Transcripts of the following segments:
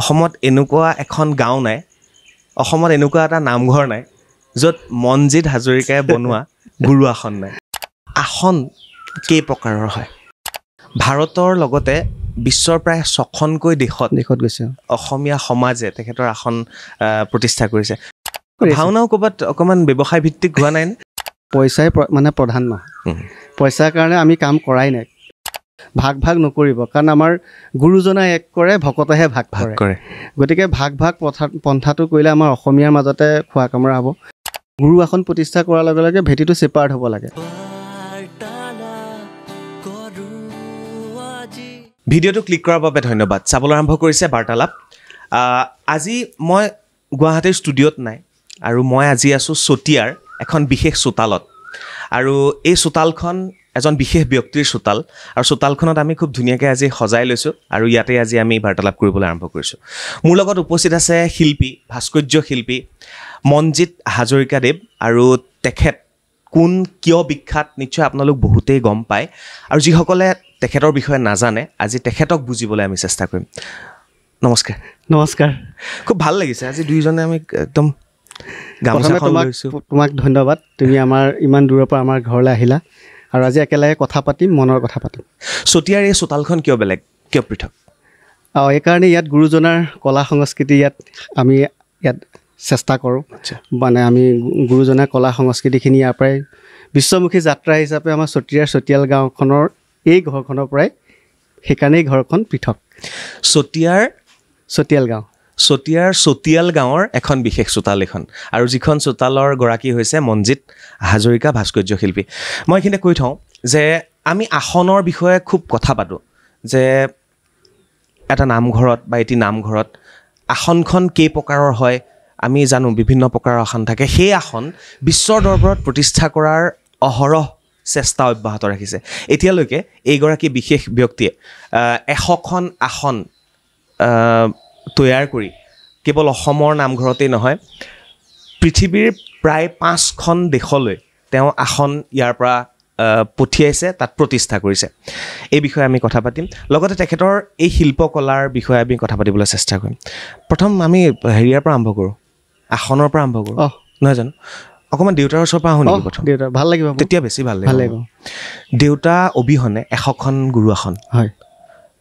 অসমত এনেকুৱা এখন গাঁও নাই, অসমত এনেকুৱা এটা নামঘৰ নাই য'ত মনজিৎ হাজৰিকাই বনোৱা গুৰু আসন নাই। আসন কেই প্ৰকাৰৰ হয়? ভাৰতৰ লগতে বিশ্বৰ প্ৰায় 6খনকৈ দেশত গৈছে অসমীয়া সমাজে তেখেতৰ আসন প্ৰতিষ্ঠা কৰিছে। ভাওনাও ক'ৰবাত অকণমান ব্যৱসায় ভিত্তিক হোৱা নাই নে? পইচাই মানে প্ৰধান নহয়, পইচাৰ কাৰণে আমি কাম কৰাই নাই। ভাগ নকৰিব, কাৰণ আমাৰ গুৰুজনাই এক কৰে, ভকতেহে ভাগ কৰে। গতিকে ভাগ পন্থাটো কৰিলে আমাৰ অসমীয়াৰ মাজতে খোৱা কামৰা হ'ব। গুৰু আসন প্ৰতিষ্ঠা কৰাৰ লগে লগে ভেটিটো ছেপাৰেট হ'ব লাগে। ভিডিঅ'টো ক্লিক কৰাৰ বাবে ধন্যবাদ। চাবলৈ আৰম্ভ কৰিছে বাৰ্তালাপ। আজি মই গুৱাহাটীৰ ষ্টুডিঅ'ত নাই, আৰু মই আজি আছোঁ চতিয়াৰ এখন বিশেষ চোতালত। আৰু এই চোতালখন এজন বিশেষ ব্যক্তিৰ চোতাল, আৰু চোতালখনত আমি খুব ধুনীয়াকৈ আজি সজাই লৈছোঁ, আৰু ইয়াতে আজি আমি বাৰ্তালাপ কৰিবলৈ আৰম্ভ কৰিছোঁ। মোৰ লগত উপস্থিত আছে শিল্পী, ভাস্কৰ্য শিল্পী মনজিৎ হাজৰিকাদেৱ। আৰু তেখেত কোন, কিয় বিখ্যাত, নিশ্চয় আপোনালোক বহুতেই গম পায়। আৰু যিসকলে তেখেতৰ বিষয়ে নাজানে, আজি তেখেতক বুজিবলৈ আমি চেষ্টা কৰিম। নমস্কাৰ। নমস্কাৰ। খুব ভাল লাগিছে আজি দুইজনে আমি একদম গামোচাখন লৈছোঁ। তোমাক ধন্যবাদ, তুমি আমাৰ ইমান দূৰৰ পৰা আমাৰ ঘৰলৈ আহিলা, আৰু আজি একেলগে কথা পাতিম, মনৰ কথা পাতিম। চতিয়াৰ এই চোতালখন কিয় বেলেগ, কিয় পৃথক? এইকাৰণে ইয়াত গুৰুজনাৰ কলা সংস্কৃতি আমি ইয়াত চেষ্টা কৰোঁ। মানে আমি গুৰুজনাৰ কলা সংস্কৃতিখিনি ইয়াৰ পৰাই বিশ্বমুখী যাত্ৰা হিচাপে আমাৰ চতিয়াৰ চতিয়াল গাঁওখনৰ এই ঘৰখনৰ পৰাই, সেইকাৰণেই ঘৰখন পৃথক। চতিয়াৰ চতিয়াল গাঁৱৰ এখন বিশেষ চোতাল এখন, আৰু যিখন চোতালৰ গৰাকী হৈছে মনজিৎ হাজৰিকা ভাস্কৰ্য শিল্পী। মই এইখিনিতে কৈ থওঁ যে আমি আসনৰ বিষয়ে খুব কথা পাতোঁ, যে এটা নামঘৰত বা এটি নামঘৰত আসনখন কেই প্ৰকাৰৰ হয়। আমি জানো বিভিন্ন প্ৰকাৰৰ আসন থাকে। সেই আসন বিশ্বৰ দৰবাৰত প্ৰতিষ্ঠা কৰাৰ অহৰহ চেষ্টা অব্যাহত ৰাখিছে। এতিয়ালৈকে এইগৰাকী বিশেষ ব্যক্তিয়ে 100খন আসন তৈয়াৰ কৰি কেৱল অসমৰ নামঘৰতেই নহয়, পৃথিৱীৰ প্ৰায় 5খন দেশলৈ তেওঁ আসন ইয়াৰ পৰা পঠিয়াইছে, তাত প্ৰতিষ্ঠা কৰিছে। এই বিষয়ে আমি কথা পাতিম, লগতে তেখেতৰ এই শিল্পকলাৰ বিষয়ে আমি কথা পাতিবলৈ চেষ্টা কৰিম। প্ৰথম আমি হেৰিয়াৰ পৰা আৰম্ভ কৰোঁ, আসনৰ পৰা আৰম্ভ কৰোঁ, নহয় জানো? অকণমান দেউতাৰ ওচৰৰ পৰা আহোঁ নেকি প্ৰথম? দেউতা ভাল লাগিব, তেতিয়া বেছি ভাল লাগিব। দেউতা অবিহনে 100খন গুৰু আসন হয়।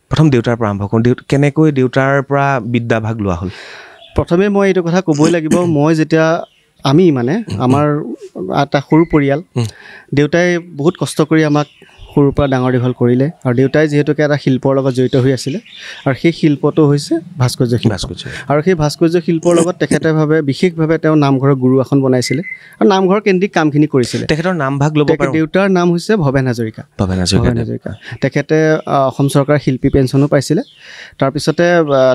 প্ৰথম দেউতাৰ পৰা আৰম্ভ কৰোঁ। কেনেকৈ দেউতাৰ পৰা বিদ্যাভাগ লোৱা হ'ল? প্ৰথমে মই এইটো কথা ক'বই লাগিব, মই যেতিয়া আমি মানে আমাৰ এটা সৰু পৰিয়াল, দেউতাই বহুত কষ্ট কৰি আমাক সৰুৰ পৰা ডাঙৰ দীঘল কৰিলে, আৰু দেউতাই যিহেতুকে এটা শিল্পৰ লগত জড়িত হৈ আছিলে, আৰু সেই শিল্পটো হৈছে ভাস্কৰ্য শিল্প। আৰু সেই ভাস্কৰ্য শিল্পৰ লগত তেখেতে বিশেষভাৱে তেওঁ নামঘৰৰ গুৰু আসন বনাইছিলে, আৰু নামঘৰ কেন্দ্ৰিক কামখিনি কৰিছিলে। তেখেতৰ নামভাগ ল'ব পাৰোঁ? দেউতাৰ নাম হৈছে ভৱেন হাজৰিকা। তেখেতে অসম চৰকাৰৰ শিল্পী পেঞ্চনো পাইছিলে। তাৰপিছতে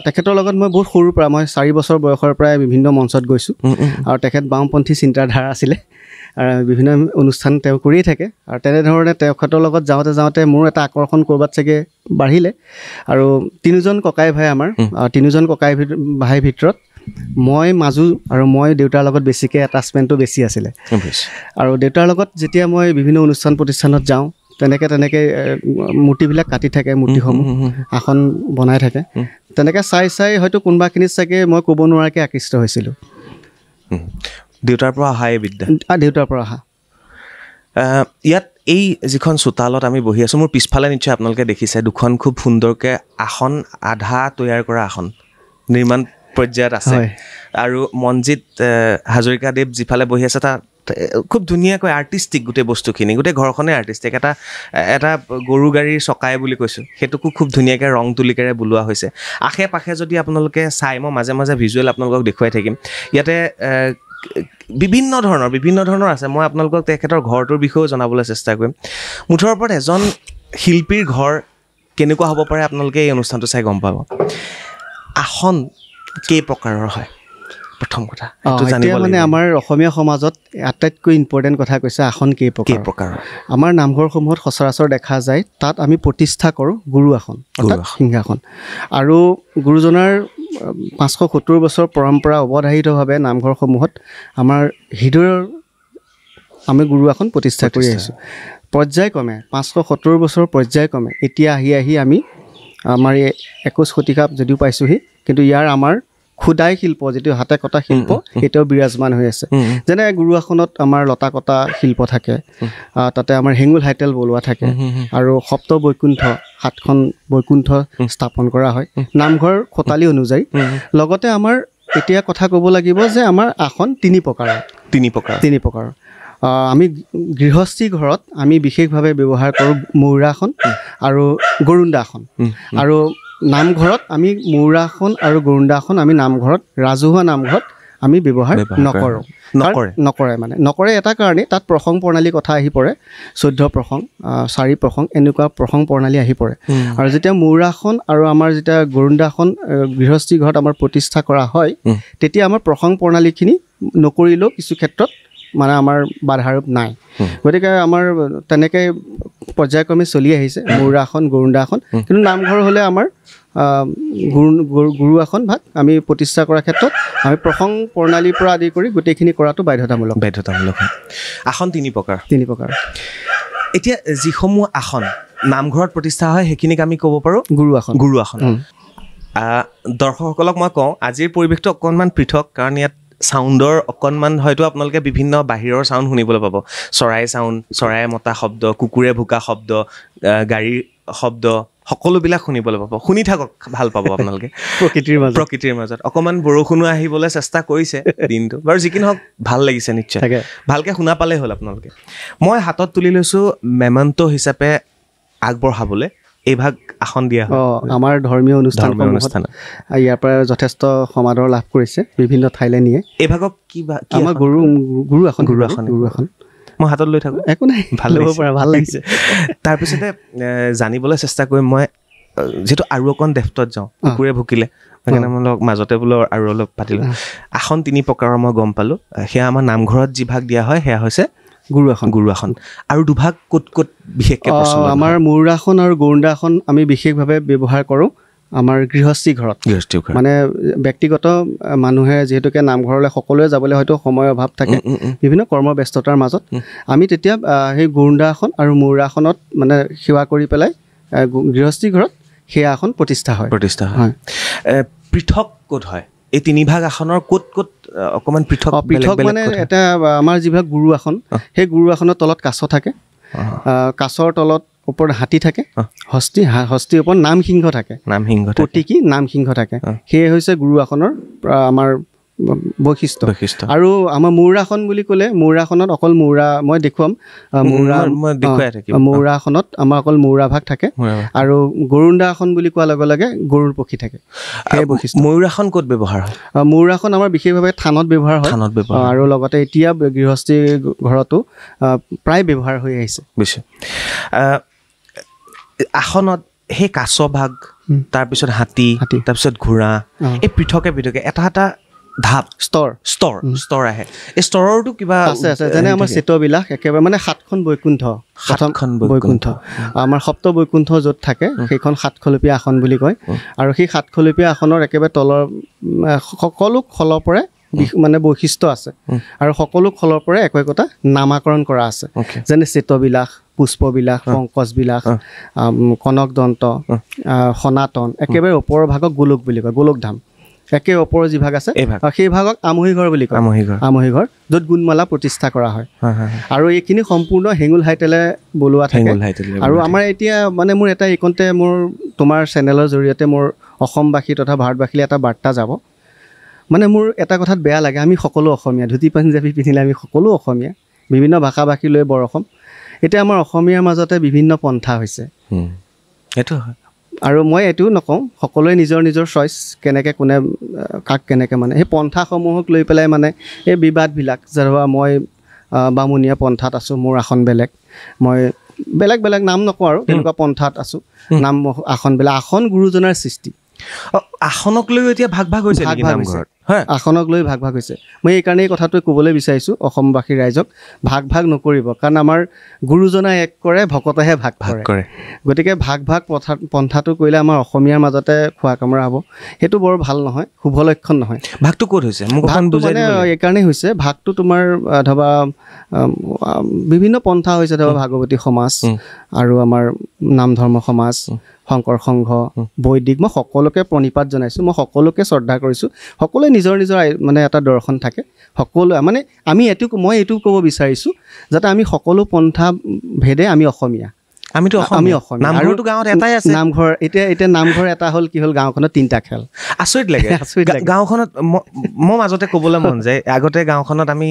তেখেতৰ লগত মই বহুত সৰুৰ পৰা, মই 4 বছৰ বয়সৰ পৰাই বিভিন্ন মঞ্চত গৈছোঁ, আৰু তেখেত বাওঁপন্থী চিন্তাধাৰা আছিলে, বিভিন্ন অনুষ্ঠান তেওঁ কৰিয়ে থাকে। আৰু তেনেধৰণে তেখেতৰ লগত যাওঁতে মোৰ এটা আকৰ্ষণ ক'ৰবাত চাগে বাঢ়িলে। আৰু 3জন ককাই ভাই আমাৰ, 3জন ককাই ভাইৰ ভিতৰত মই মাজু, আৰু মই দেউতাৰ লগত বেছিকৈ এটাচমেণ্টটো বেছি আছিলে। আৰু দেউতাৰ লগত যেতিয়া মই বিভিন্ন অনুষ্ঠান প্ৰতিষ্ঠানত যাওঁ, তেনেকৈ মূৰ্তিবিলাক কাটি থাকে, মূৰ্তিসমূহ আসন বনাই থাকে, তেনেকৈ চাই হয়তো কোনোবাখিনিত চাগে মই ক'ব নোৱাৰাকৈ আকৃষ্ট হৈছিলোঁ। দেউতাৰ পৰা অহা এই বিদ্যা? দেউতাৰ পৰা অহা। ইয়াত এই যিখন চোতালত আমি বহি আছোঁ, মোৰ পিছফালে নিশ্চয় আপোনালোকে দেখিছে 2খন খুব সুন্দৰকৈ আসন, আধা তৈয়াৰ কৰা আসন নিৰ্মাণ পৰ্যায়ত আছে। আৰু মনজিৎ হাজৰিকাদেৱ যিফালে বহি আছে, তাত খুব ধুনীয়াকৈ আৰ্টিষ্টিক গোটেই বস্তুখিনি, গোটেই ঘৰখনেই আৰ্টিষ্টিক। এটা গৰু গাড়ীৰ চকাই বুলি কৈছোঁ, সেইটোকো খুব ধুনীয়াকৈ ৰং তুলিকেৰে বোলোৱা হৈছে। আশে পাশে যদি আপোনালোকে চাই, মই মাজে মাজে ভিজুৱেল আপোনালোকক দেখুৱাই থাকিম। ইয়াতে বিভিন্ন ধৰণৰ আছে। মই আপোনালোকক তেখেতৰ ঘৰটোৰ বিষয়েও জনাবলৈ চেষ্টা কৰিম। মুঠৰ ওপৰত এজন শিল্পীৰ ঘৰ কেনেকুৱা হ'ব পাৰে আপোনালোকে এই অনুষ্ঠানটো চাই গম পাব। আসন কেই প্ৰকাৰৰ হয়? প্ৰথম কথা মানে আমাৰ অসমীয়া সমাজত আটাইতকৈ ইম্পৰ্টেণ্ট কথা কৈছে, আসন কেই প্ৰকাৰৰ। আমাৰ নামঘৰসমূহত সচৰাচৰ দেখা যায়, তাত আমি প্ৰতিষ্ঠা কৰোঁ গুৰু আসন, অৰ্থাৎ সিংহাসন। আৰু গুৰুজনাৰ 570 বছৰ পৰম্পৰা অৱধাৰিতভাৱে নামঘৰসমূহত আমাৰ হৃদয়ৰ আমি গুৰু আসন প্ৰতিষ্ঠা কৰি আহিছোঁ। পৰ্যায়ক্ৰমে 570 বছৰ পৰ্যায়ক্ৰমে এতিয়া আহি আমি আমাৰ এই 21 শতিকা যদিও পাইছোঁহি, কিন্তু ইয়াৰ আমাৰ খুদাই শিল্প যিটো হাতে কটা শিল্প এতিয়াও বিৰাজমান হৈ আছে যেনে গুৰু আসনত আমাৰ লতা কটা শিল্প থাকে তাতে আমাৰ হেঙুল হাইতেল বলোৱা থাকে আৰু সপ্ত বৈকুণ্ঠ 7খন বৈকুণ্ঠ স্থাপন কৰা হয় নামঘৰ খোটালি অনুযায়ী লগতে আমাৰ এতিয়া কথা ক'ব লাগিব যে আমাৰ আসন তিনি প্ৰকাৰৰ আমি গৃহস্থী ঘৰত আমি বিশেষভাৱে ব্যৱহাৰ কৰোঁ মৌৰা আসন আৰু গৰুণ্ডা আসন আৰু নামঘৰত আমি মৌৰা আসন আৰু গৰুণ্ডা আসন আমি নামঘৰত ৰাজহুৱা নামঘৰত আমি ব্যৱহাৰ নকৰে এটা কাৰণে তাত প্ৰসং প্ৰণালী কথা আহি পৰে 14 প্ৰসং 4 প্ৰসং এনেকুৱা প্ৰসং প্ৰণালী আহি পৰে আৰু যেতিয়া মৌৰা আসন আৰু আমাৰ যেতিয়া গৰুণ্ডা আসন গৃহস্থী ঘৰত আমাৰ প্ৰতিষ্ঠা কৰা হয় তেতিয়া আমাৰ প্ৰসং প্ৰণালীখিনি নকৰিলেও কিছু ক্ষেত্ৰত মানে আমাৰ বাধাৰূপ নাই গতিকে আমাৰ তেনেকৈ পৰ্যায়ক্ৰমে চলি আহিছে মৌৰা আসন গৰুণ্ডা আসন কিন্তু নামঘৰ হ'লে আমাৰ গুৰু আসন ভাগ আমি প্ৰতিষ্ঠা কৰাৰ ক্ষেত্ৰত আমি প্ৰসং প্ৰণালীৰ পৰা আদি কৰি গোটেইখিনি কৰাটো বাধ্যতামূলক আসন তিনি প্ৰকাৰ এতিয়া যিসমূহ আসন নামঘৰত প্ৰতিষ্ঠা হয় সেইখিনিক আমি ক'ব পাৰোঁ গুৰু আসন দৰ্শকসকলক মই কওঁ আজিৰ পৰিৱেশটো অকণমান পৃথক কাৰণ ইয়াত চাউণ্ডৰ অকণমান হয়তো আপোনালোকে বিভিন্ন বাহিৰৰ চাউণ্ড শুনিবলৈ পাব চৰাইয়ে মতা শব্দ কুকুৰে ভুকা শব্দ গাড়ীৰ শব্দ সকলোবিলাক শুনিবলৈ পাব শুনি থাকক ভাল পাব আপোনালোকে প্ৰকৃতিৰ মাজত অকণমান বৰষুণো আহিবলৈ চেষ্টা কৰিছে দিনটো বাৰু যি কি নহওক ভাল লাগিছে নিশ্চয় ভালকৈ শুনা পালেই হ'ল আপোনালোকে মই হাতত তুলি লৈছোঁ মেমণ্ট হিচাপে আগবঢ়াবলৈ এইভাগ আসন দিয়া আমাৰ ধৰ্মীয় অনুষ্ঠান ইয়াৰ পৰা যথেষ্ট সমাদৰ লাভ কৰিছে বিভিন্ন ঠাইলৈ নিয়ে এইভাগক কিবা আমাৰ গুৰু আসন মই হাতত লৈ থাকোঁ একো নাই ভাল লাগিছে তাৰপিছতে জানিবলৈ চেষ্টা কৰিম মই যিহেতু আৰু অকণ ডেফ্টত যাওঁ কুকুৰে ভুকিলে সেইকাৰণে মই মাজতে বোলো আৰু অলপ পাতিলোঁ আসন তিনি প্ৰকাৰৰ মই গম পালোঁ সেয়া আমাৰ নামঘৰত যি ভাগ দিয়া হয় সেয়া হৈছে গুৰু আসন আৰু দুভাগ ক'ত বিশেষকৈ আমাৰ মৌৰা আসন আৰু গৰুণ্ডা আসন আমি বিশেষভাৱে ব্যৱহাৰ কৰোঁ আমাৰ গৃহস্থী ঘৰত মানে ব্যক্তিগত মানুহে যিহেতুকে নামঘৰলৈ সকলোৱে যাবলৈ হয়তো সময়ৰ অভাৱ থাকে বিভিন্ন কৰ্মব্যস্ততাৰ মাজত আমি তেতিয়া সেই গৰুণ্ডা আসন আৰু মৌৰা আসনত মানে সেৱা কৰি পেলাই গৃহস্থী ঘৰত সেয়া আসন প্ৰতিষ্ঠা হয় পৃথক ক'ত হয় এই তিনিভাগ আসনৰ ক'ত অকণমান পৃথক মানে এটা আমাৰ যিভাগ গুৰু আসন সেই গুৰু আসনৰ তলত কাছ থাকে কাছৰ তলত ওপৰত হাতী থাকে হস্তিৰ ওপৰত নামসিংহ থাকে প্ৰতীকী নামসিংহ থাকে সেয়ে হৈছে গুৰু আসনৰ আমাৰ বৈশিষ্ট্য আৰু আমাৰ মৌৰা আসন বুলি ক'লে মৌৰা আসনত অকল মৌৰা মই দেখুৱাম মৌৰা আসনত আমাৰ অকল মৌৰা ভাগ থাকে আৰু গৰুণ্ডা আসন বুলি কোৱাৰ লগে লগে গৰুৰ পক্ষী থাকে সেই বৈশিষ্ট্য মৌৰা আসন ক'ত ব্যৱহাৰ হয় মৌৰা আসন আমাৰ বিশেষভাৱে থানত ব্যৱহাৰ হয় আৰু লগতে এতিয়া গৃহস্থী ঘৰতো প্ৰায় ব্যৱহাৰ হৈ আহিছে আসনত সেই কাছ ভাগ তাৰপিছত হাতী তাৰপিছত ঘোঁৰা এই পৃথকে এটা ধাপ স্তৰ আহে এই স্তৰৰটো কিবা আছে যেনে আমাৰ চিতবিলাক একেবাৰে মানে 7খন বৈকুণ্ঠ আমাৰ সপ্ত বৈকুণ্ঠ য'ত থাকে সেইখন 7খলপীয়া আসন বুলি কয় আৰু সেই 7খলপীয়া আসনৰ একেবাৰে তলৰ সকলো খলৰ পৰাই মানে বৈশিষ্ট্য আছে আৰু সকলো খলৰ পৰাই একোটা নামাকৰণ কৰা আছে যেনে চিতবিলাক পুষ্পবিলাক পংকজবিলাক কনক দন্ত সনাতন একেবাৰে ওপৰৰ ভাগক গোলক বুলি কয় গোলকধাম একে ওপৰৰ যি ভাগ আছে সেই ভাগক আমহি ঘৰ বুলি কয় আমহি ঘৰ য'ত গুণমালা প্ৰতিষ্ঠা কৰা হয় আৰু এইখিনি সম্পূৰ্ণ হেঙুল হাইতেলে বলোৱা থাকে আৰু আমাৰ এতিয়া মানে মোৰ এটা এইকণতে মোৰ তোমাৰ চেনেলৰ জৰিয়তে মোৰ অসমবাসী তথা ভাৰতবাসীলৈ এটা বাৰ্তা যাব মানে মোৰ এটা কথাত বেয়া লাগে আমি সকলো অসমীয়া ধুতি পাঞ্জাবী পিন্ধিলে আমি সকলো অসমীয়া বিভিন্ন ভাষা ভাষী লৈ বৰ অসম এতিয়া আমাৰ অসমীয়াৰ মাজতে বিভিন্ন পন্থা হৈছে সেইটো হয় আৰু মই এইটোও নকওঁ সকলোৱে নিজৰ চইচ কেনেকৈ কোনে কাক কেনেকৈ মানে সেই পন্থাসমূহক লৈ পেলাই মানে এই বিবাদবিলাক যেনেবা মই বামুণীয়া পন্থাত আছোঁ মোৰ আসন বেলেগ মই বেলেগ নাম নকওঁ আৰু তেনেকুৱা পন্থাত আছোঁ নাম আসনবিলাক আসন গুৰুজনাৰ সৃষ্টি আসনক লৈ এতিয়া ভাগ হৈছে আসনক লৈ ভাগ হৈছে মই এইকাৰণে এই কথাটো ক'বলৈ বিচাৰিছোঁ অসমবাসী ৰাইজক ভাগ নকৰিব কাৰণ আমাৰ গুৰুজনাই এক কৰে ভকতেহে ভাগ কৰে গতিকে ভাগ পন্থাটো কৰিলে আমাৰ অসমীয়াৰ মাজতে খোৱা কামৰা হ'ব সেইটো বৰ ভাল নহয় শুভ লক্ষণ নহয় ভাগটো ক'ত হৈছে মানে এইকাৰণেই হৈছে ভাগটো তোমাৰ ধৰা বিভিন্ন পন্থা হৈছে ধৰা ভাগৱতী সমাজ আৰু আমাৰ নাম ধৰ্ম সমাজ শংকৰ সংঘ বৈদিক মই সকলোকে প্ৰণিপাত জনাইছোঁ, মই সকলোকে শ্ৰদ্ধা কৰিছোঁ। সকলোৱে নিজৰ নিজৰ মানে এটা দৰ্শন থাকে, সকলোৱে মানে মই এইটো ক'ব বিচাৰিছোঁ যাতে আমি সকলো পন্থা ভেদে আমি অসমীয়া, আমি অসমীয়া। নামঘৰটো গাঁৱত এটাই আছে। নামঘৰ এতিয়া নামঘৰ এটা হ'ল কি হ'ল, গাঁওখনত 3টা খেল। আচৰিত লাগে গাঁওখনত। মই মাজতে ক'বলৈ মন যায়, আগতে গাঁওখনত আমি